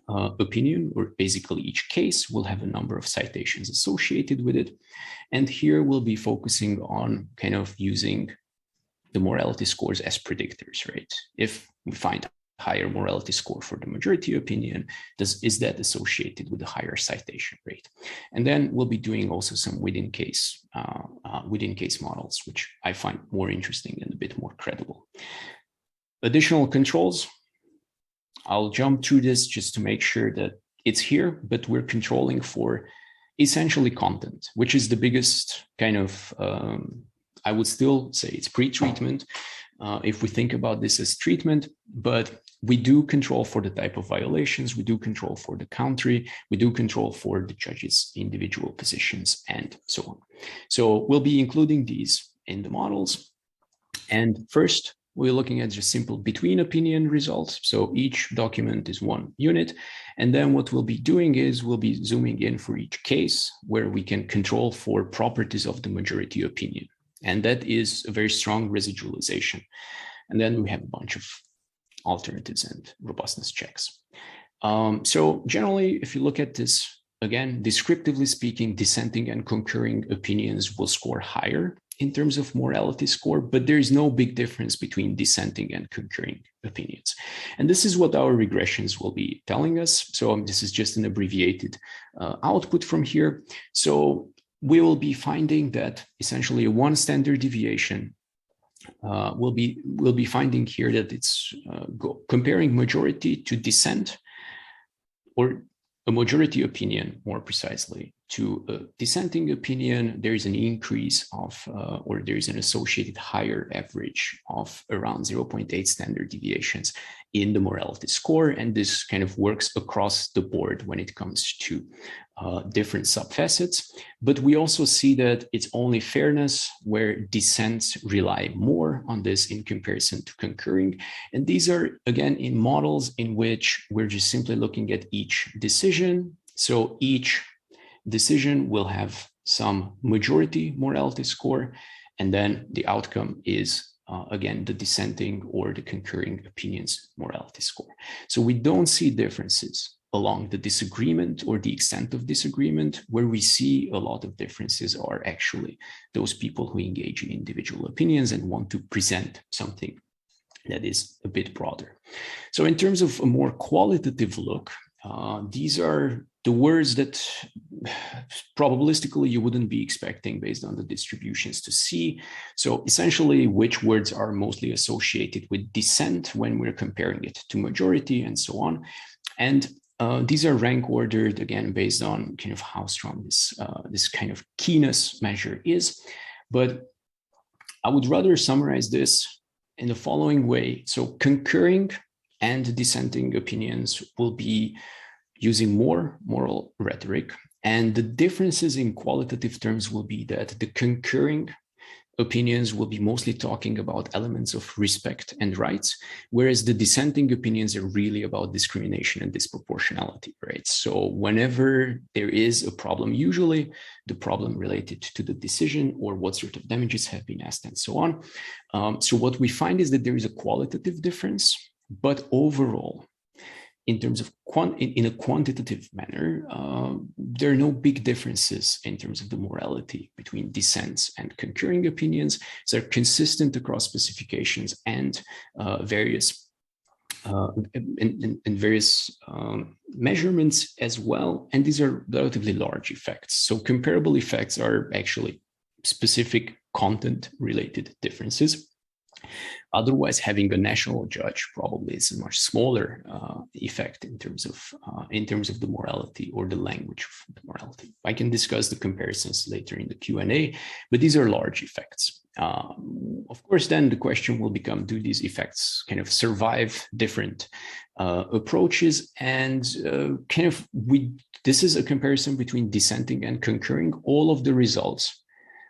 B: opinion, or basically each case will have a number of citations associated with it. And here we'll be focusing on kind of using the morality scores as predictors, right? If we find higher morality score for the majority opinion, is that associated with a higher citation rate? And then we'll be doing also some within case models, which I find more interesting and a bit more credible. Additional controls, I'll jump through this just to make sure that it's here, but we're controlling for essentially content, which is the biggest kind of, I would still say it's pre-treatment if we think about this as treatment, but we do control for the type of violations, we do control for the country, we do control for the judges' individual positions and so on. So we'll be including these in the models. And first, we're looking at just simple between opinion results. So each document is one unit. And then what we'll be doing is we'll be zooming in for each case where we can control for properties of the majority opinion. And that is a very strong residualization. And then we have a bunch of alternatives and robustness checks. So generally, if you look at this, again, descriptively speaking, dissenting and concurring opinions will score higher in terms of morality score, but there is no big difference between dissenting and concurring opinions. And this is what our regressions will be telling us. So this is just an abbreviated output from here. So we will be finding that essentially one standard deviation we'll be finding here that it's comparing majority to dissent, or a majority opinion, more precisely, to a dissenting opinion, there is an increase of, or there is an associated higher average of around 0.8 standard deviations in the morality score. And this kind of works across the board when it comes to different subfacets. But we also see that it's only fairness where dissents rely more on this in comparison to concurring. And these are, again, in models in which we're just simply looking at each decision. So each decision will have some majority morality score, and then the outcome is again the dissenting or the concurring opinions morality score. So we don't see differences along the disagreement or the extent of disagreement. Where we see a lot of differences are actually those people who engage in individual opinions and want to present something that is a bit broader. So in terms of a more qualitative look, these are the words that probabilistically you wouldn't be expecting based on the distributions to see. So essentially, which words are mostly associated with dissent when we're comparing it to majority and so on. And these are rank ordered, again, based on kind of how strong this kind of keenness measure is. But I would rather summarize this in the following way. So concurring and dissenting opinions will be using more moral rhetoric. And the differences in qualitative terms will be that the concurring opinions will be mostly talking about elements of respect and rights, whereas the dissenting opinions are really about discrimination and disproportionality, right? So whenever there is a problem, usually the problem related to the decision or what sort of damages have been asked and so on. So what we find is that there is a qualitative difference, but overall, in terms of in a quantitative manner, there are no big differences in terms of the morality between dissents and concurring opinions. They're consistent across specifications and various measurements as well. And these are relatively large effects. So comparable effects are actually specific content-related differences. Otherwise, having a national judge probably is a much smaller effect in terms of the morality or the language of the morality. I can discuss the comparisons later in the Q&A, but these are large effects. Of course, then the question will become, do these effects kind of survive different approaches? And this is a comparison between dissenting and concurring. All of the results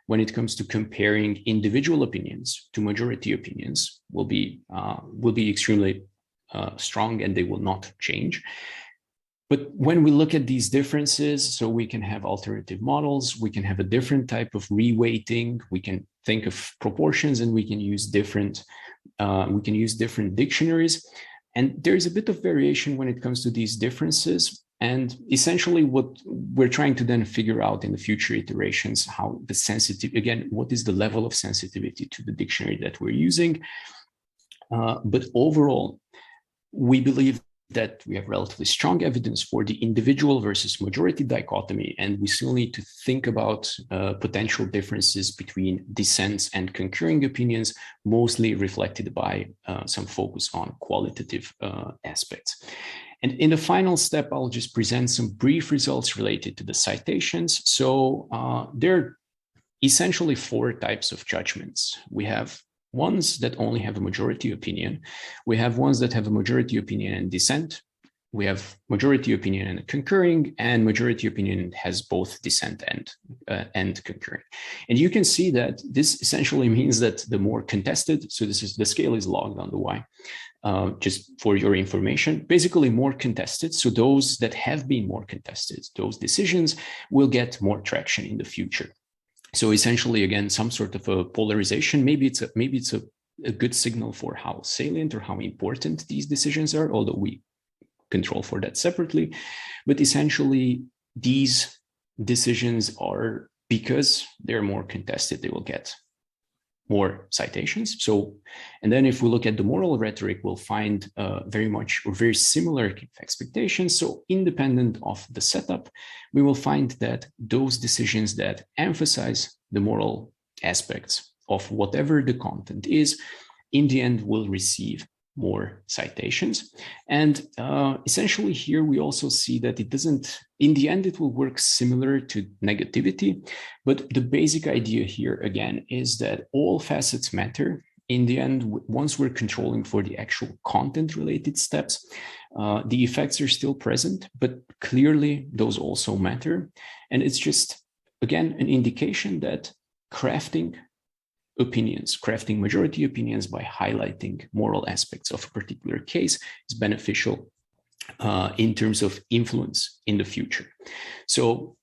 B: when it comes to comparing individual opinions to majority opinions will be extremely strong, and they will not change. But when we look at these differences, so we can have alternative models, we can have a different type of reweighting, we can think of proportions, and we can use different dictionaries. And there's a bit of variation when it comes to these differences. And essentially what we're trying to then figure out in the future iterations, how what is the level of sensitivity to the dictionary that we're using. But overall, we believe that we have relatively strong evidence for the individual versus majority dichotomy, and we still need to think about potential differences between dissents and concurring opinions, mostly reflected by some focus on qualitative aspects. And in the final step, I'll just present some brief results related to the citations. So there are essentially 4 types of judgments. We have ones that only have a majority opinion. We have ones that have a majority opinion and dissent. We have majority opinion and concurring, and majority opinion has both dissent and concurring. And you can see that this essentially means that the more contested, so the scale is logged on the Y, just for your information, basically more contested. So those that have been more contested, those decisions will get more traction in the future. So essentially, again, some sort of a polarization. Maybe it's a good signal for how salient or how important these decisions are, although we control for that separately. But essentially, these decisions are, because they're more contested, they will get more citations. So, and then if we look at the moral rhetoric, we'll find very similar expectations. So independent of the setup, we will find that those decisions that emphasize the moral aspects of whatever the content is, in the end will receive more citations. And essentially here we also see that it doesn't, in the end, it will work similar to negativity. But the basic idea here, again, is that all facets matter. In the end, once we're controlling for the actual content related steps, the effects are still present, but clearly those also matter. And it's just, again, an indication that crafting majority opinions by highlighting moral aspects of a particular case is beneficial in terms of influence in the future. So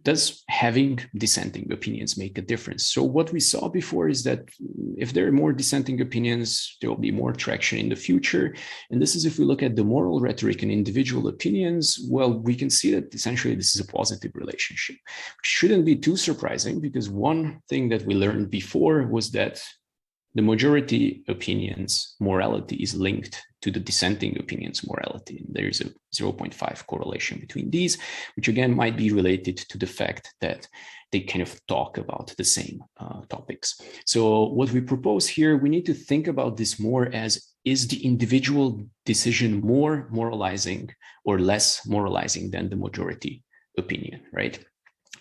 B: does having dissenting opinions make a difference? So what we saw before is that if there are more dissenting opinions, there will be more traction in the future. And this is if we look at the moral rhetoric and individual opinions, well, we can see that essentially this is a positive relationship, which shouldn't be too surprising, because one thing that we learned before was that the majority opinions morality is linked to the dissenting opinions morality. There's a 0.5 correlation between these, which again might be related to the fact that they kind of talk about the same topics. So what we propose here, we need to think about this more as, is the individual decision more moralizing or less moralizing than the majority opinion, right?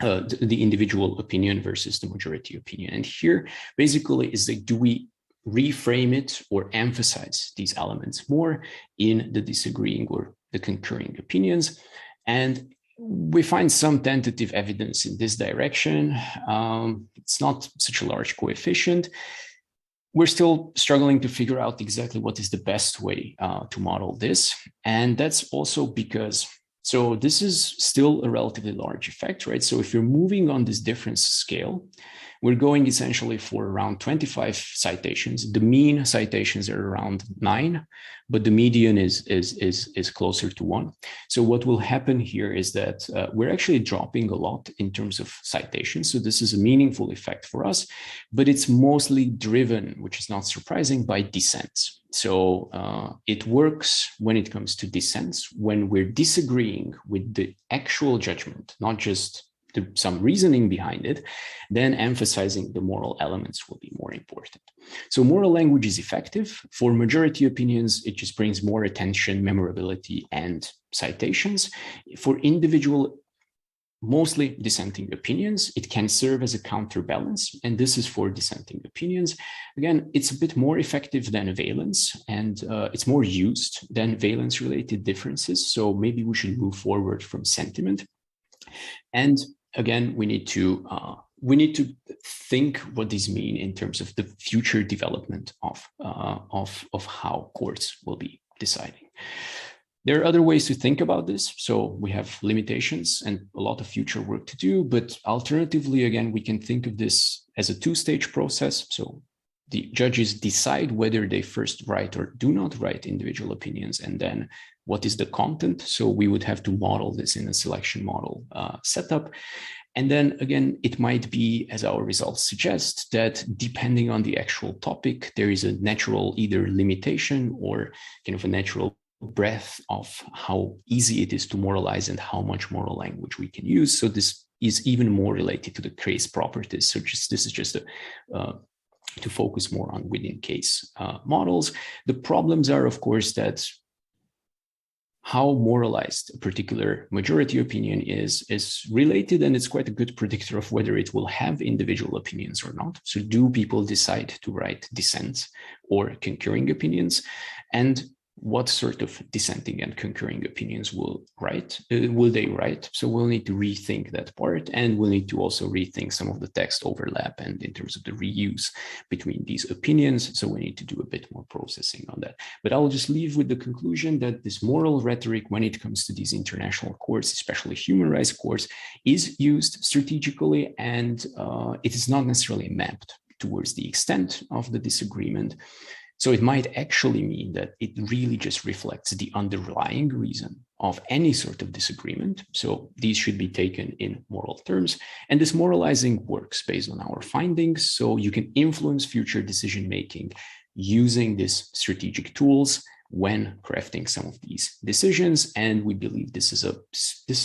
B: The individual opinion versus the majority opinion. And here basically is like, do we reframe it or emphasize these elements more in the disagreeing or the concurring opinions? And we find some tentative evidence in this direction. It's not such a large coefficient. We're still struggling to figure out exactly what is the best way to model this. And that's also because, so this is still a relatively large effect, right? So if you're moving on this difference scale, we're going essentially for around 25 citations. The mean citations are around 9, but the median is closer to 1. So what will happen here is that we're actually dropping a lot in terms of citations. So this is a meaningful effect for us, but it's mostly driven, which is not surprising, by dissents. So it works when it comes to dissents, when we're disagreeing with the actual judgment, not just some reasoning behind it, then emphasizing the moral elements will be more important. So moral language is effective. For majority opinions, it just brings more attention, memorability, and citations. For individual, mostly dissenting opinions, it can serve as a counterbalance, and this is for dissenting opinions. Again, it's a bit more effective than valence, and it's more used than valence-related differences, so maybe we should move forward from sentiment. And again, we need to think what these mean in terms of the future development of how courts will be deciding. There are other ways to think about this. So we have limitations and a lot of future work to do, but alternatively, again, we can think of this as a two-stage process. So the judges decide whether they first write or do not write individual opinions, and then what is the content. So we would have to model this in a selection model setup. And then again, it might be, as our results suggest, that depending on the actual topic, there is a natural either limitation or kind of a natural breadth of how easy it is to moralize and how much moral language we can use. So this is even more related to the case properties. So this is just to focus more on within case models. The problems are, of course, that how moralized a particular majority opinion is related, and it's quite a good predictor of whether it will have individual opinions or not. So do people decide to write dissents or concurring opinions? And what sort of dissenting and concurring opinions will they write? So we'll need to rethink that part, and we'll need to also rethink some of the text overlap and in terms of the reuse between these opinions. So we need to do a bit more processing on that. But I'll just leave with the conclusion that this moral rhetoric, when it comes to these international courts, especially human rights courts, is used strategically, and it is not necessarily mapped towards the extent of the disagreement. So it might actually mean that it really just reflects the underlying reason of any sort of disagreement. So these should be taken in moral terms. And this moralizing works based on our findings. So you can influence future decision-making using these strategic tools when crafting some of these decisions. And we believe this is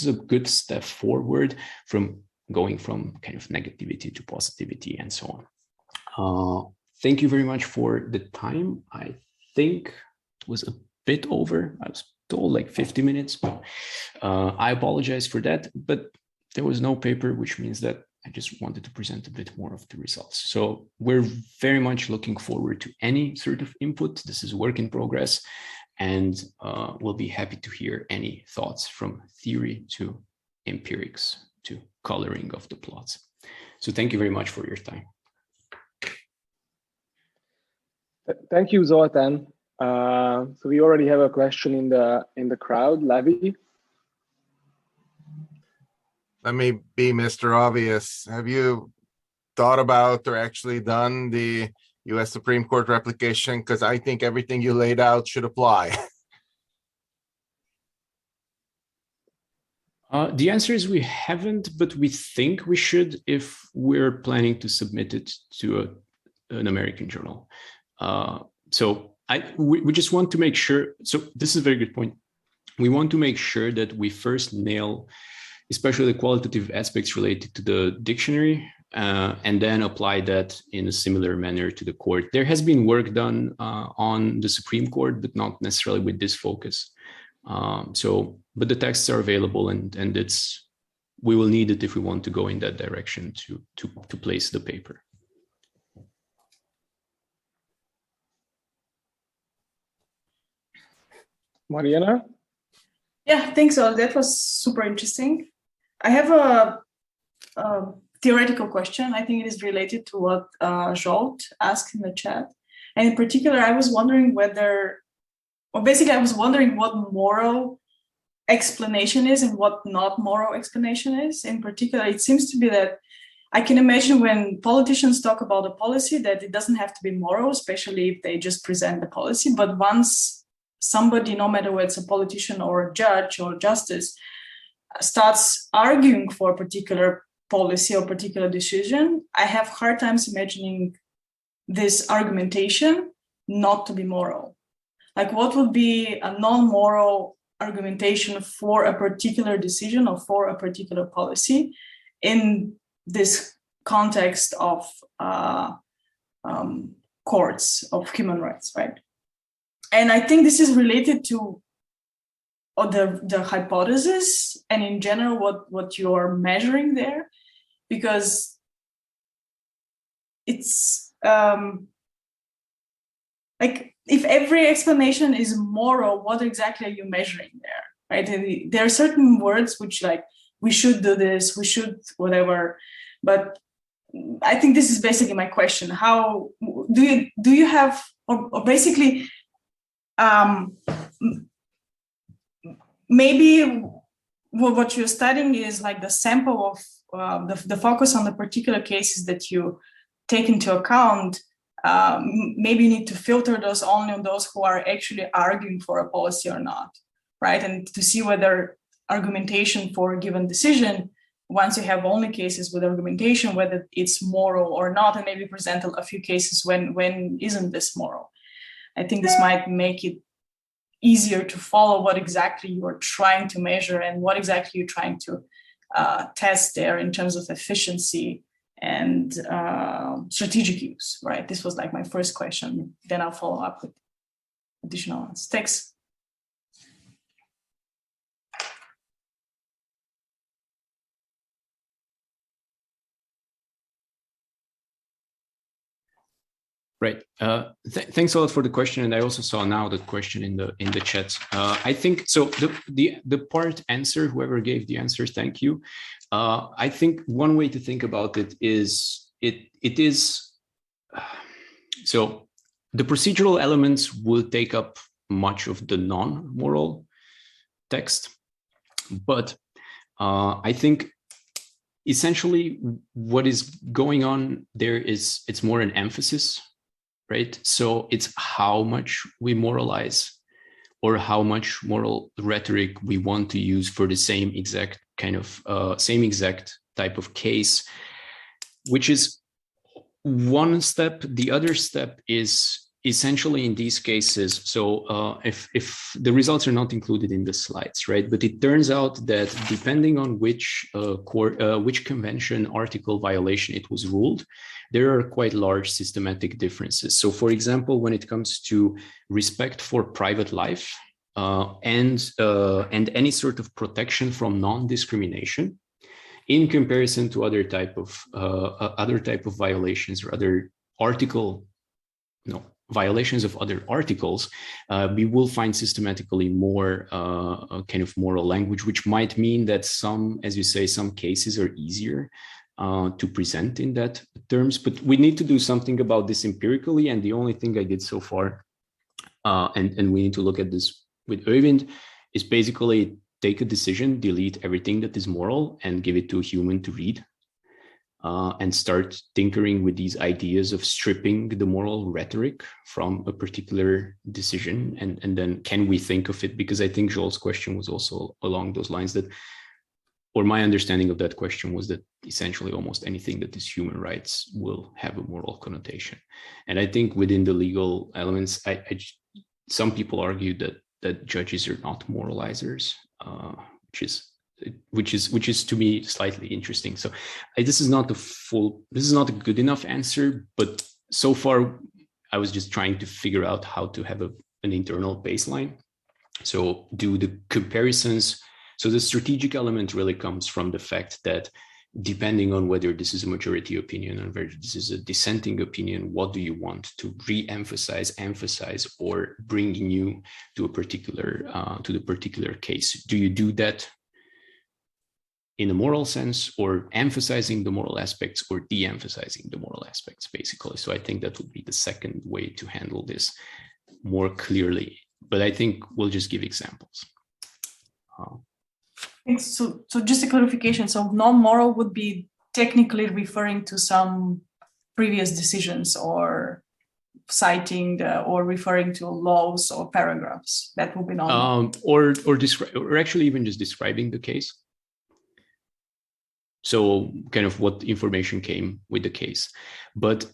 B: a good step forward from going from kind of negativity to positivity and so on. Thank you very much for the time. I think it was a bit over. I was told like 50 minutes, but I apologize for that. But there was no paper, which means that I just wanted to present a bit more of the results. So we're very much looking forward to any sort of input. This is work in progress, and we'll be happy to hear any thoughts from theory to empirics to coloring of the plots. So thank you very much for your time.
C: Thank you, Zoltan. So we already have a question in the crowd. Levi?
D: Let me be Mr. Obvious. Have you thought about or actually done the U.S. Supreme Court replication? Because I think everything you laid out should apply.
B: The answer is we haven't, but we think we should if we're planning to submit it to an American journal. So we just want to make sure, so this is a very good point. We want to make sure that we first nail, especially the qualitative aspects related to the dictionary, and then apply that in a similar manner to the court. There has been work done on the Supreme Court, but not necessarily with this focus. But the texts are available, and we will need it if we want to go in that direction to place the paper.
C: Mariana?
A: Yeah, thanks all. That was super interesting. I have a theoretical question. I think it is related to what Zsolt asked in the chat. And in particular, I was wondering what moral explanation is and what not moral explanation is. In particular, it seems to be that I can imagine when politicians talk about a policy that it doesn't have to be moral, especially if they just present the policy. But once somebody, no matter whether it's a politician or a judge or justice, starts arguing for a particular policy or particular decision, I have hard times imagining this argumentation not to be moral. Like, what would be a non-moral argumentation for a particular decision or for a particular policy? in this context of courts of human rights, right? And I think this is related to the hypothesis and in general what you're measuring there, because it's like if every explanation is moral, what exactly are you measuring there, right? And there are certain words which like we should do this, we should whatever, but I think this is basically my question. How do you have or basically maybe what you're studying is like the sample of the focus on the particular cases that you take into account. Maybe you need to filter those only on those who are actually arguing for a policy or not, right? And to see whether argumentation for a given decision, once you have only cases with argumentation, whether it's moral or not, and maybe present a few cases when isn't this moral. I think this might make it easier to follow what exactly you're trying to measure and what exactly you're trying to test there in terms of efficiency and strategic use, right? This was like my first question. Then I'll follow up with additional ones. Thanks.
B: Right. Thanks a lot for the question, and I also saw now the question in the chat. I think so. The part answer, whoever gave the answer, thank you. I think one way to think about it is it is so the procedural elements will take up much of the non-moral text, but I think essentially what is going on there is it's more an emphasis. Right? So it's how much we moralize or how much moral rhetoric we want to use for the same exact kind of same exact type of case, which is one step. The other step is essentially in these cases. So if the results are not included in the slides, right? But it turns out that depending on which convention article violation it was ruled, there are quite large systematic differences. So for example, when it comes to respect for private life and any sort of protection from non-discrimination, in comparison to other type of violations or other violations of other articles, we will find systematically more kind of moral language, which might mean that some, as you say, some cases are easier to present in that terms, but we need to do something about this empirically. And the only thing I did so far, and we need to look at this with Øyvind, is basically take a decision, delete everything that is moral and give it to a human to read, and start tinkering with these ideas of stripping the moral rhetoric from a particular decision. And then can we think of it? Because I think Joel's question was also along those lines, that, or my understanding of that question was that essentially almost anything that is human rights will have a moral connotation. And I think within the legal elements, some people argue that judges are not moralizers, which is to me slightly interesting. So this is not a good enough answer, but so far I was just trying to figure out how to have an internal baseline. So do the comparisons. So the strategic element really comes from the fact that depending on whether this is a majority opinion or whether this is a dissenting opinion, what do you want to re-emphasize, emphasize, or bring you to a particular to the particular case? Do you do that in a moral sense, or emphasizing the moral aspects, or de-emphasizing the moral aspects, basically? So I think that would be the second way to handle this more clearly. But I think we'll just give examples.
A: So just a clarification. So non-moral would be technically referring to some previous decisions or citing or referring to laws or paragraphs. That would be non-moral.
B: Or actually even just describing the case. So kind of what information came with the case. But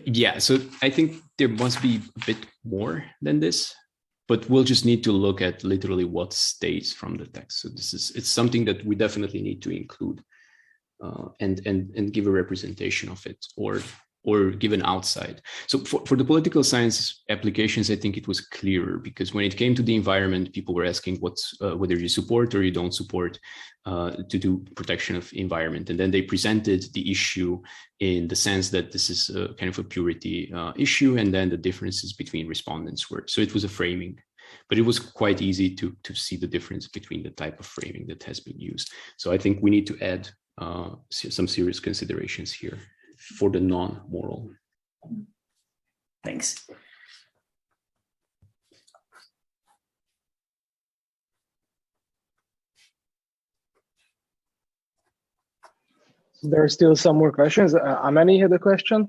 B: yeah, so I think there must be a bit more than this, but we'll just need to look at literally what stays from the text. So it's something that we definitely need to include and give a representation of it, or give an outside. So for the political science applications, I think it was clearer, because when it came to the environment, people were asking whether you support or you don't support to do protection of environment. And then they presented the issue in the sense that this is a kind of a purity issue, and then the differences between respondents were. So it was a framing, but it was quite easy to see the difference between the type of framing that has been used. So I think we need to add some serious considerations here for the non-moral.
A: Thanks.
C: There are still some more questions. Amani had a question.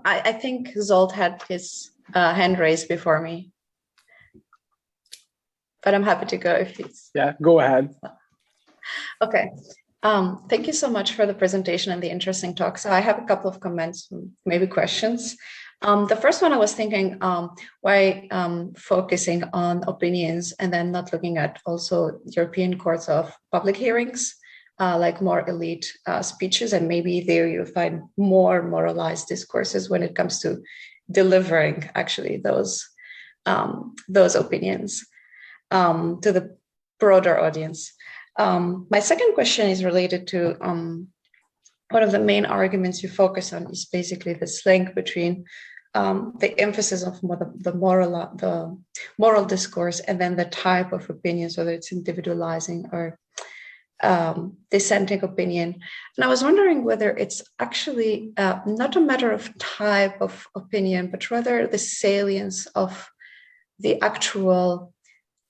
E: I think Zolt had his hand raised before me, but I'm happy to go if he's.
C: Yeah, go ahead.
E: Okay. Thank you so much for the presentation and the interesting talk. So I have a couple of comments, maybe questions. The first one, I was thinking, why focusing on opinions and then not looking at also European courts of public hearings, like more elite speeches, and maybe there you find more moralized discourses when it comes to delivering actually those opinions to the broader audience. My second question is related to one of the main arguments you focus on is basically this link between the emphasis of the moral discourse and then the type of opinions, whether it's individualizing or dissenting opinion. And I was wondering whether it's actually not a matter of type of opinion, but rather the salience of the actual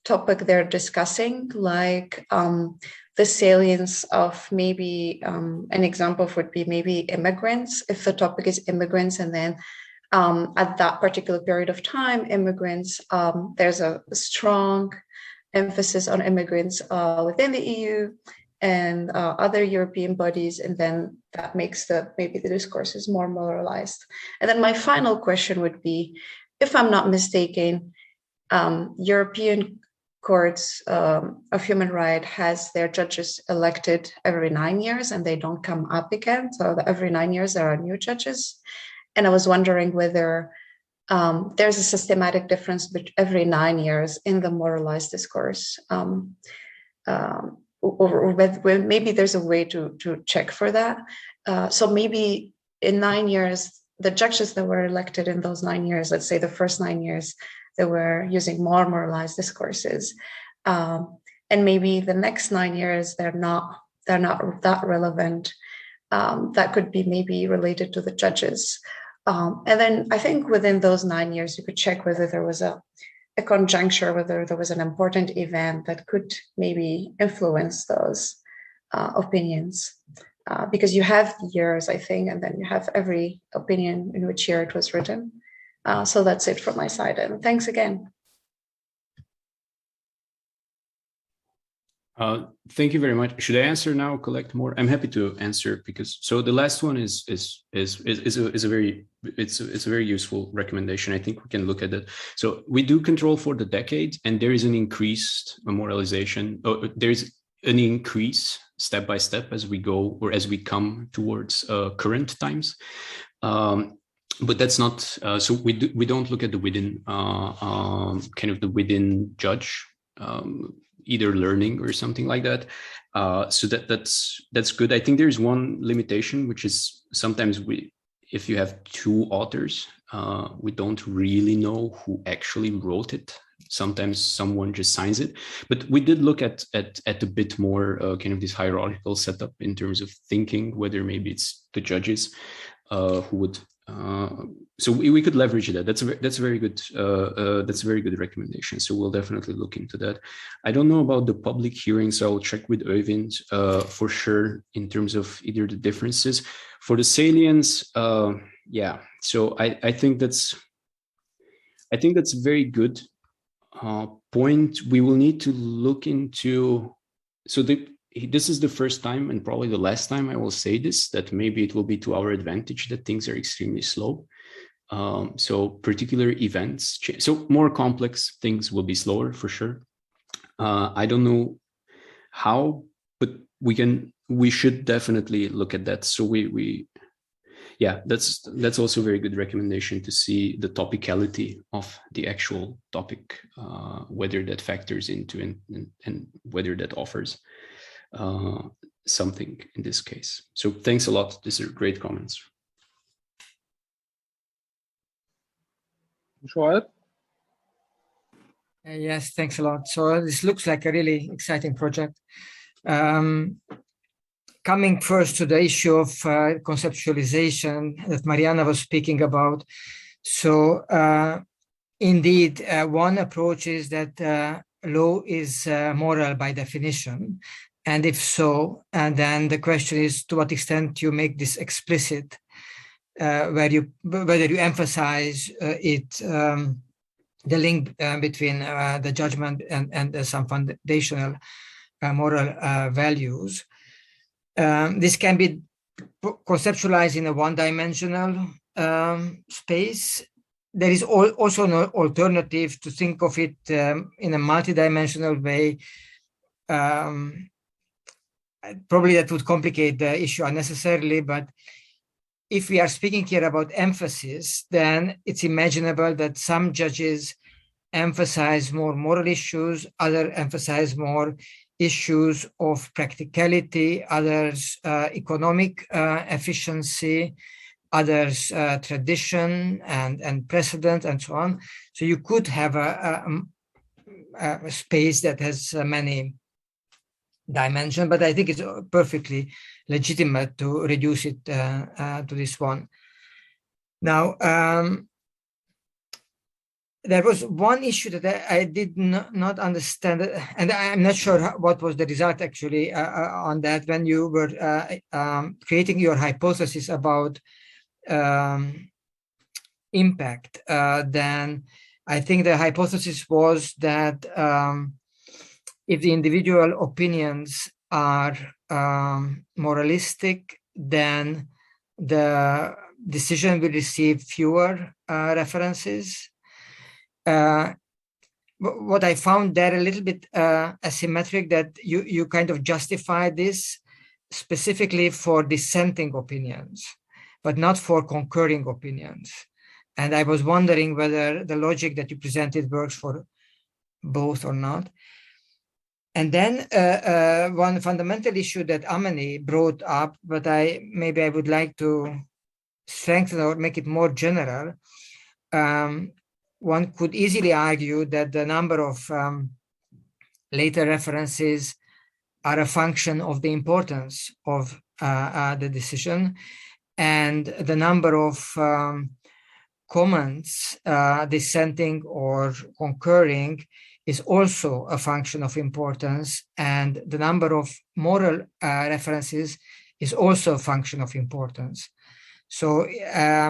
E: topic they're discussing, like the salience of maybe an example would be maybe immigrants, if the topic is immigrants, and then at that particular period of time, immigrants, there's a strong emphasis on immigrants within the EU and other European bodies, and then that makes maybe the discourses more moralized. And then my final question would be, if I'm not mistaken, European courts of human rights has their judges elected every 9 years, and they don't come up again. So every 9 years there are new judges. And I was wondering whether there's a systematic difference every 9 years in the moralized discourse, or maybe there's a way to check for that. So maybe in 9 years, the judges that were elected in those 9 years, let's say the first 9 years, they were using more moralized discourses, and maybe the next 9 years they're not that relevant. That could be maybe related to the judges, and then I think within those 9 years you could check whether there was a conjuncture, whether there was an important event that could maybe influence those opinions, because you have years, I think, and then you have every opinion in which year it was written. So that's it from my side, and thanks again.
B: Thank you very much. Should I answer now? Collect more? I'm happy to answer, because so the last one is a very useful recommendation. I think we can look at it. So we do control for the decade, and there is an increased moralization. There's an increase step by step as we go, or as we come towards current times. But that's not so. We don't look at the within kind of the within judge. Either learning or something like that. So that's good. I think there's one limitation, which is sometimes if you have two authors, we don't really know who actually wrote it. Sometimes someone just signs it. But we did look at a bit more kind of this hierarchical setup in terms of thinking, whether maybe it's the judges who would. So we could leverage that. That's a very good recommendation. So we'll definitely look into that. I don't know about the public hearings, so I'll check with Øyvind for sure in terms of either the differences. For the salience, yeah. So I think that's a very good point. We will need to look into. So this is the first time, and probably the last time I will say this, that maybe it will be to our advantage that things are extremely slow. So particular events, so more complex things will be slower for sure. I don't know how, but we should definitely look at that. So yeah, that's also a very good recommendation, to see the topicality of the actual topic, whether that factors into and whether that offers something in this case. So thanks a lot. These are great comments.
C: Joel?
F: Yes, thanks a lot. So this looks like a really exciting project. Coming first to the issue of conceptualization that Mariana was speaking about. So indeed, one approach is that law is moral by definition. And if so, and then the question is to what extent you make this explicit, whether you emphasize the link between the judgment and some foundational moral values. This can be conceptualized in a one-dimensional space. There is also an alternative to think of it in a multidimensional way. Probably that would complicate the issue unnecessarily, but if we are speaking here about emphasis, then it's imaginable that some judges emphasize more moral issues, others emphasize more issues of practicality, others economic efficiency, others tradition and precedent and so on. So you could have a space that has many dimensions, but I think it's perfectly legitimate to reduce it to this one. Now, there was one issue that I did not understand, and I'm not sure what was the result actually on that. When you were creating your hypothesis about impact, then I think the hypothesis was that if the individual opinions are moralistic, then the decision will receive fewer references. What I found there a little bit asymmetric, that you kind of justify this specifically for dissenting opinions, but not for concurring opinions. And I was wondering whether the logic that you presented works for both or not. And then one fundamental issue that Amani brought up, but maybe I would like to strengthen or make it more general. One could easily argue that the number of later references are a function of the importance of the decision, and the number of comments dissenting or concurring is also a function of importance, and the number of moral references is also a function of importance. So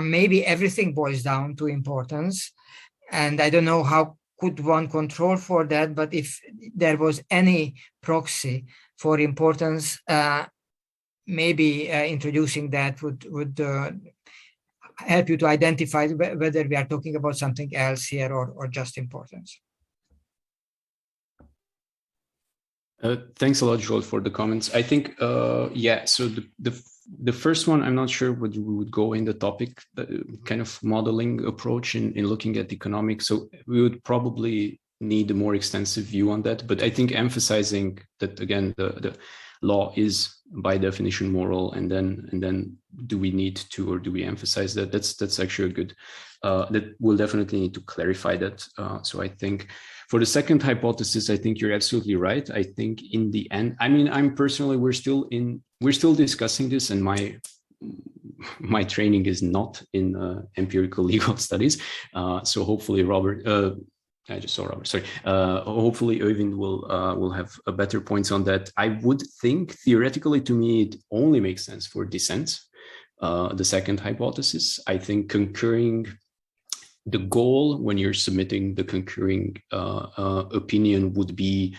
F: maybe everything boils down to importance, and I don't know how could one control for that, but if there was any proxy for importance, maybe introducing that would help you to identify whether we are talking about something else here or just importance.
B: Thanks a lot, Joel, for the comments. I think, yeah, so the first one, I'm not sure whether we would go in the topic, kind of modeling approach in looking at economics. So we would probably need a more extensive view on that. But I think emphasizing that, again, the law is by definition moral, and then do we need to, or do we emphasize that? That's actually a good, that we'll definitely need to clarify that. So I think for the second hypothesis, I think you're absolutely right. I think in the end, I mean, I'm personally, we're still discussing this, and my training is not in empirical legal studies. So hopefully Robert, I just saw Robert, sorry. Hopefully Øyvind will have a better points on that. I would think theoretically, to me, it only makes sense for dissent. The second hypothesis, I think concurring, the goal when you're submitting the concurring opinion would be,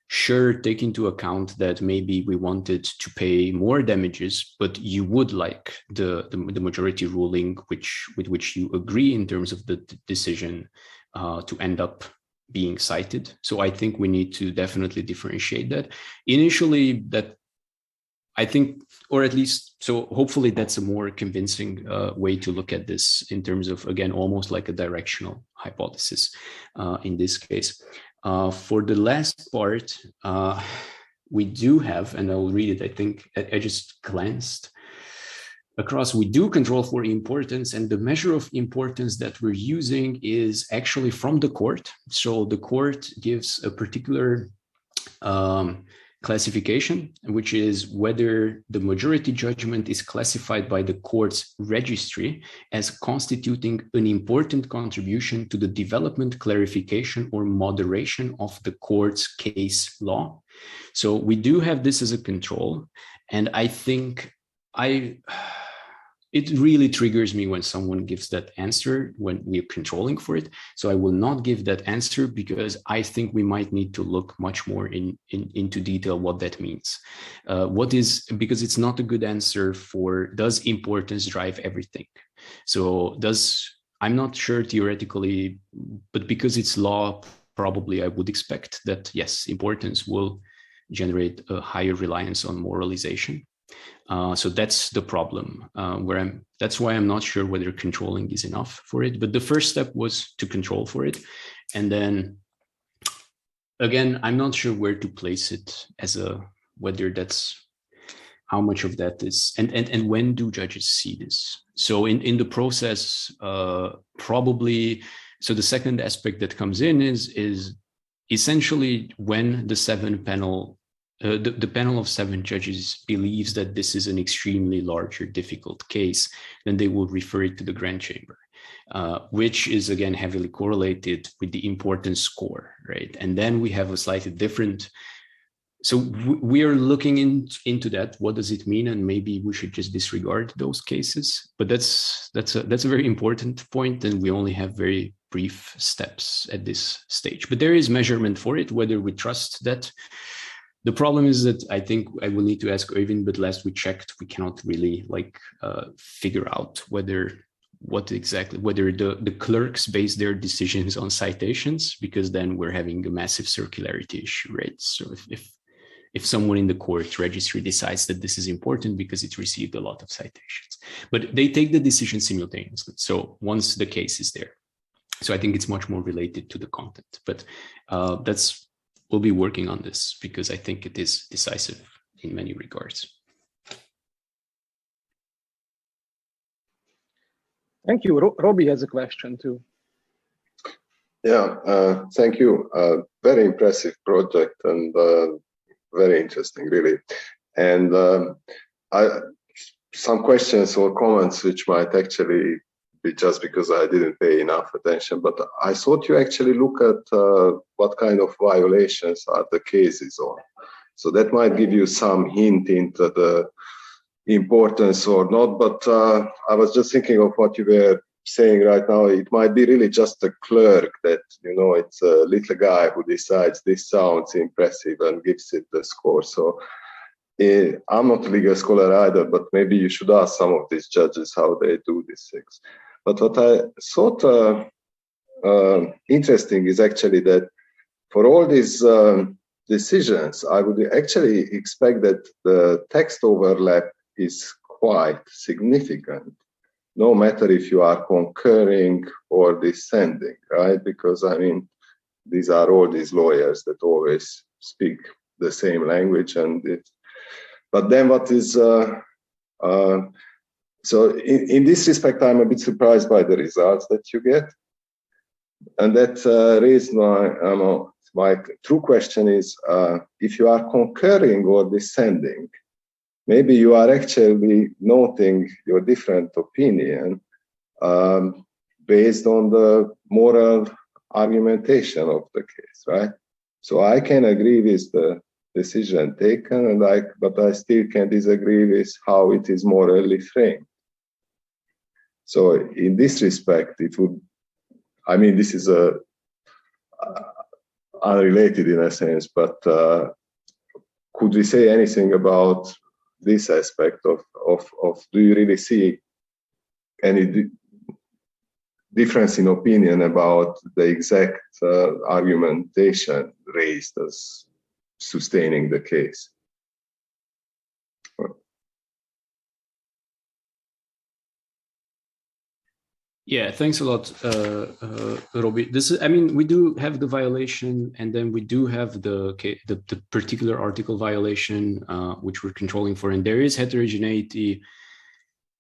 B: sure, take into account that maybe we wanted to pay more damages, but you would like the majority ruling with which you agree in terms of the decision to end up being cited. So I think we need to definitely differentiate that. Initially, that I think, or at least, so hopefully that's a more convincing way to look at this in terms of, again, almost like a directional hypothesis in this case. For the last part, we do have, and I will read it, I think I just glanced across, we do control for importance, and the measure of importance that we're using is actually from the court. So the court gives a particular classification, which is whether the majority judgment is classified by the court's registry as constituting an important contribution to the development, clarification, or moderation of the court's case law. So we do have this as a control, and I think it really triggers me when someone gives that answer when we're controlling for it. So I will not give that answer because I think we might need to look much more into detail what that means. Because it's not a good answer for, does importance drive everything? So I'm not sure theoretically, but because it's law, probably I would expect that, yes, importance will generate a higher reliance on moralization. So that's the problem that's why I'm not sure whether controlling is enough for it. But the first step was to control for it. And then again, I'm not sure where to place it whether that's how much of that is, and when do judges see this? So in the process, probably, so the second aspect that comes in is essentially when the panel of 7 judges believes that this is an extremely large or difficult case, then they will refer it to the Grand Chamber, which is again heavily correlated with the importance score, right? And then we have a slightly different. So we are looking into that. What does it mean? And maybe we should just disregard those cases. But that's a very important point, and we only have very brief steps at this stage. But there is measurement for it, whether we trust that. The problem is that I think I will need to ask Øyvind, but last we checked, we cannot really figure out whether the clerks base their decisions on citations, because then we're having a massive circularity issue, right? So if someone in the court registry decides that this is important because it received a lot of citations, but they take the decision simultaneously. So once the case is there, so I think it's much more related to the content, but we'll be working on this because I think it is decisive in many regards.
C: Thank you. Robbie has a question too.
G: Yeah, thank you. Very impressive project and very interesting, really. And some questions or comments which might actually be just because I didn't pay enough attention, but I thought you actually look at what kind of violations are the cases on. So that might give you some hint into the importance or not, but I was just thinking of what you were saying right now. It might be really just a clerk that, it's a little guy who decides this sounds impressive and gives it the score. So I'm not a legal scholar either, but maybe you should ask some of these judges how they do these things. But what I thought interesting is actually that for all these decisions, I would actually expect that the text overlap is quite significant, no matter if you are concurring or dissenting, right? Because, these are all these lawyers that always speak the same language. But then what is... So in this respect, I'm a bit surprised by the results that you get. And that raised my true question is, if you are concurring or dissenting, maybe you are actually noting your different opinion based on the moral argumentation of the case, right? So I can agree with the decision taken, but I still can disagree with how it is morally framed. So in this respect, it would, this is unrelated in a sense, but could we say anything about this aspect of do you really see any difference in opinion about the exact argumentation raised as sustaining the case?
B: Yeah, thanks a lot, Robbie. We do have the violation, and then we do have the particular article violation, which we're controlling for, and there is heterogeneity,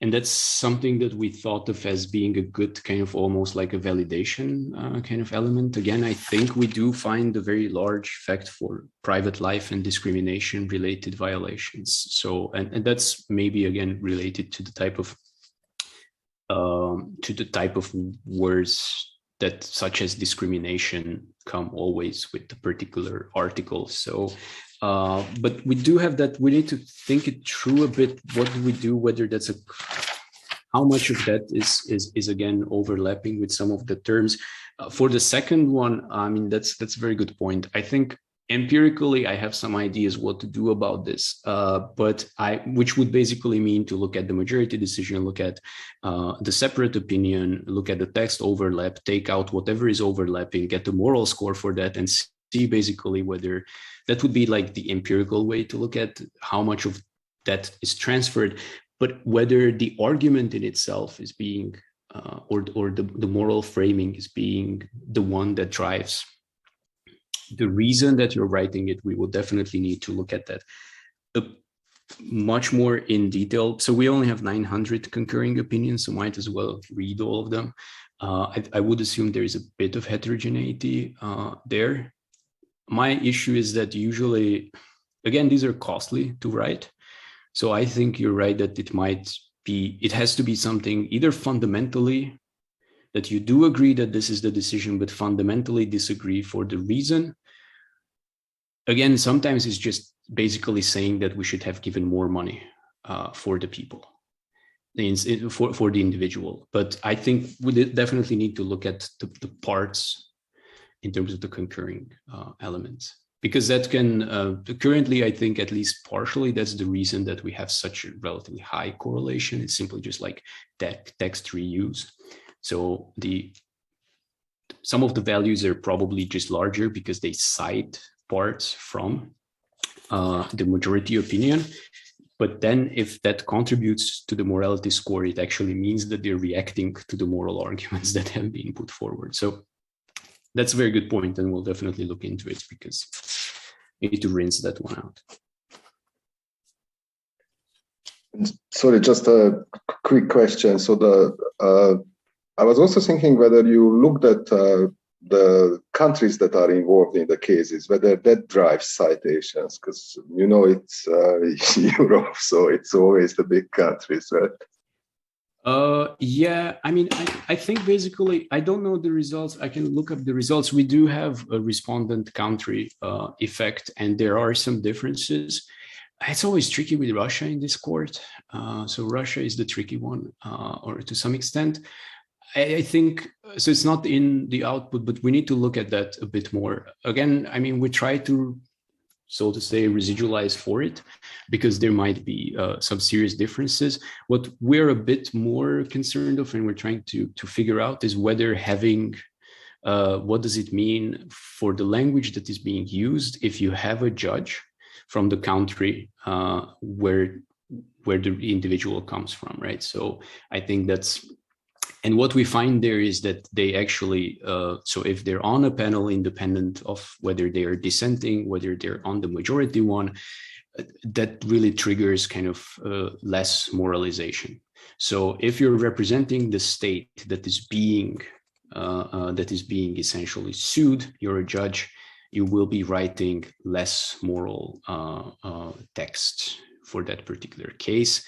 B: and that's something that we thought of as being a good kind of almost like a validation kind of element. Again, I think we do find a very large effect for private life and discrimination related violations. So, and that's maybe again related to the type of words that, such as discrimination, come always with the particular article. So, but we do have that. We need to think it through a bit. What do we do? Whether that's how much of that is again overlapping with some of the terms. For the second one, I mean, that's a very good point. I think empirically, I have some ideas what to do about this, which would basically mean to look at the majority decision, look at the separate opinion, look at the text overlap, take out whatever is overlapping, get the moral score for that, and see basically whether that would be like the empirical way to look at how much of that is transferred, but whether the argument in itself is being, or the moral framing is being the one that drives the reason that you're writing it. We will definitely need to look at that much more in detail. So we only have 900 concurring opinions, so might as well read all of them. I would assume there is a bit of heterogeneity there. My issue is that usually, again, these are costly to write. So I think you're right that it has to be something either fundamentally that you do agree that this is the decision, but fundamentally disagree for the reason. Again, sometimes it's just basically saying that we should have given more money for the people, for the individual. But I think we definitely need to look at the parts in terms of the concurring elements, because that can, currently, I think at least partially, that's the reason that we have such a relatively high correlation. It's simply just like text reuse. So some of the values are probably just larger because they cite parts from the majority opinion. But then if that contributes to the morality score, it actually means that they're reacting to the moral arguments that have been put forward. So that's a very good point, and we'll definitely look into it because we need to rinse that one out.
G: Sorry, just a quick question. So I was also thinking whether you looked at the countries that are involved in the cases, whether that drives citations, because it's Europe, so it's always the big countries, right?
B: Yeah, I mean, I think basically, I don't know the results. I can look up the results. We do have a respondent country effect, and there are some differences. It's always tricky with Russia in this court. So Russia is the tricky one, or to some extent. I think, so it's not in the output, but we need to look at that a bit more. Again, I mean, we try to, so to say, residualize for it, because there might be some serious differences. What we're a bit more concerned of and we're trying to figure out is whether having, what does it mean for the language that is being used if you have a judge from the country where the individual comes from, right? So I think that's, and what we find there is that they actually, so if they're on a panel independent of whether they are dissenting, whether they're on the majority one, that really triggers kind of less moralization. So if you're representing the state that is being essentially sued, you're a judge, you will be writing less moral text for that particular case.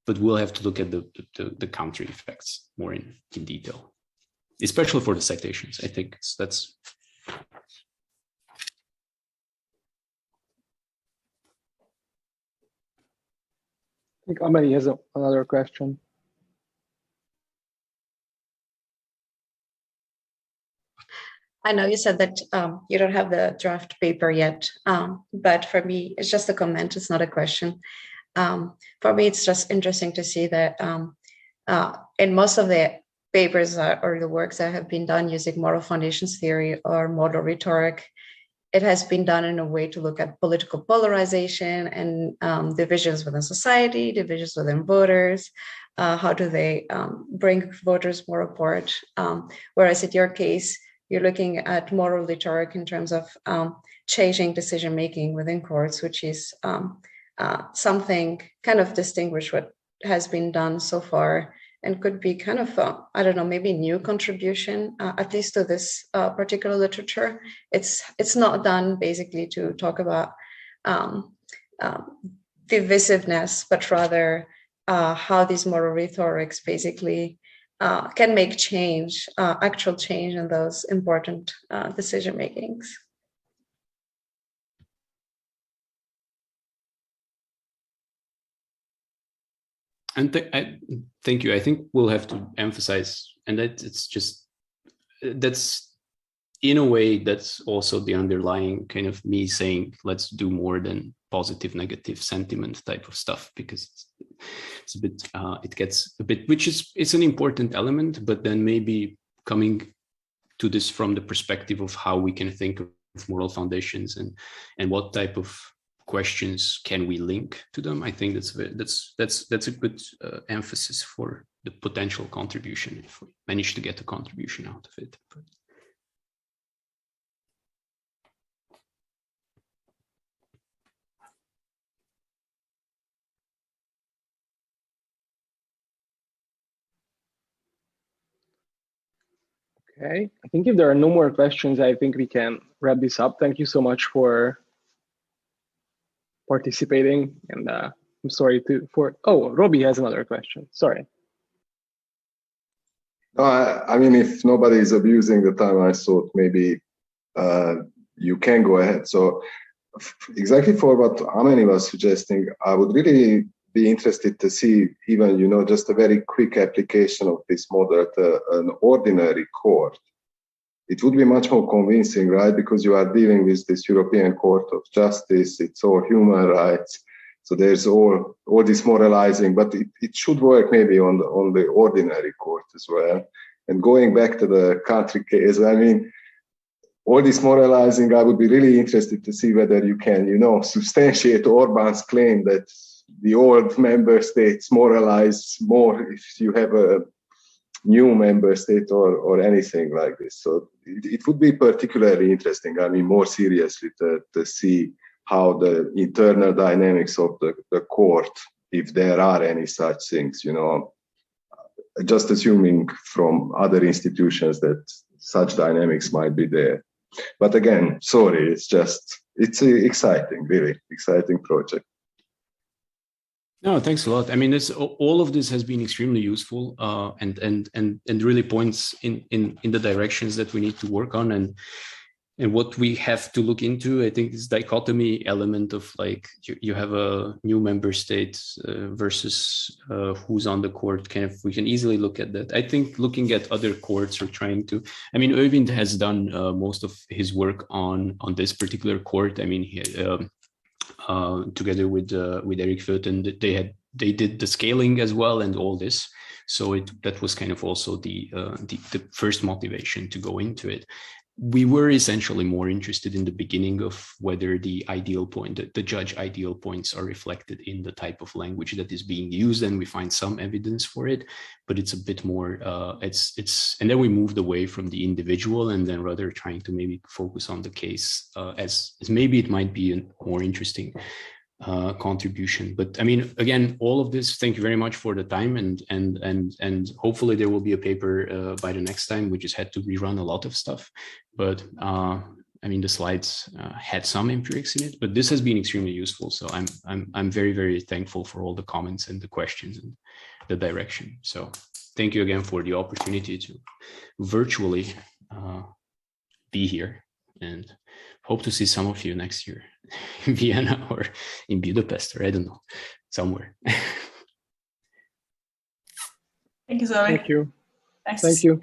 B: But we'll have to look at the country effects more in detail, especially for the citations. I think that's.
C: I think Ameli has another question.
E: I know you said that you don't have the draft paper yet, but for me, it's just a comment. It's not a question. For me, it's just interesting to see that in most of the papers or the works that have been done using moral foundations theory or model rhetoric, it has been done in a way to look at political polarization and divisions within society, divisions within voters. How do they bring voters more apart? Whereas in your case, you're looking at moral rhetoric in terms of changing decision-making within courts, which is something kind of distinguished what has been done so far, and could be kind of, I don't know, maybe new contribution, at least to this particular literature. It's not done basically to talk about divisiveness, but rather how these moral rhetorics basically can make change, actual change in those important decision makings.
B: And thank you. I think we'll have to emphasize, and that it's just, that's in a way, that's also the underlying kind of me saying, let's do more than positive, negative sentiment type of stuff, because it's a bit, it gets a bit, which is, it's an important element, but then maybe coming to this from the perspective of how we can think of moral foundations and what type of questions can we link to them. I think that's a good emphasis for the potential contribution if we manage to get a contribution out of it.
C: Okay, I think if there are no more questions, I think we can wrap this up. Thank you so much for participating, and I'm sorry oh, Robbie has another question. Sorry.
G: I mean, if nobody is abusing the time, I thought maybe you can go ahead. So exactly for what Ameni was suggesting, I would really be interested to see even, you know, just a very quick application of this model at an ordinary court. It would be much more convincing, right? Because you are dealing with this European Court of Justice, it's all human rights. So there's all this moralizing, but it should work maybe on the ordinary court as well. And going back to the country case, I mean, all this moralizing, I would be really interested to see whether you can, you know, substantiate Orban's claim that the old member states moralize more if you have a new member state or anything like this. So it would be particularly interesting, I mean, more seriously to see how the internal dynamics of the court, if there are any such things, you know, just assuming from other institutions that such dynamics might be there. But again, sorry, it's an exciting, really exciting project.
B: No, thanks a lot. I mean, all of this has been extremely useful and really points in the directions that we need to work on and what we have to look into. I think this dichotomy element of like you have a new member state versus who's on the court, kind of, we can easily look at that. I think looking at other courts or trying to, I mean, Øyvind has done most of his work on this particular court. I mean, he, together with Erik Voet, and they did the scaling as well and all this. So that was kind of also the first motivation to go into it. We were essentially more interested in the beginning of whether the ideal point, the judge ideal points are reflected in the type of language that is being used, and we find some evidence for it, but it's a bit more, and then we moved away from the individual and then rather trying to maybe focus on the case as maybe it might be a more interesting contribution. But I mean, again, all of this, thank you very much for the time, and hopefully there will be a paper by the next time. We just had to rerun a lot of stuff, but I mean, the slides had some empirics in it, but this has been extremely useful. So I'm very, very thankful for all the comments and the questions and the direction. So thank you again for the opportunity to virtually be here, and hope to see some of you next year in Vienna or in Budapest, or I don't know, somewhere.
A: Thank you, Zoe.
C: Thank you.
A: Thanks.
C: Thank you.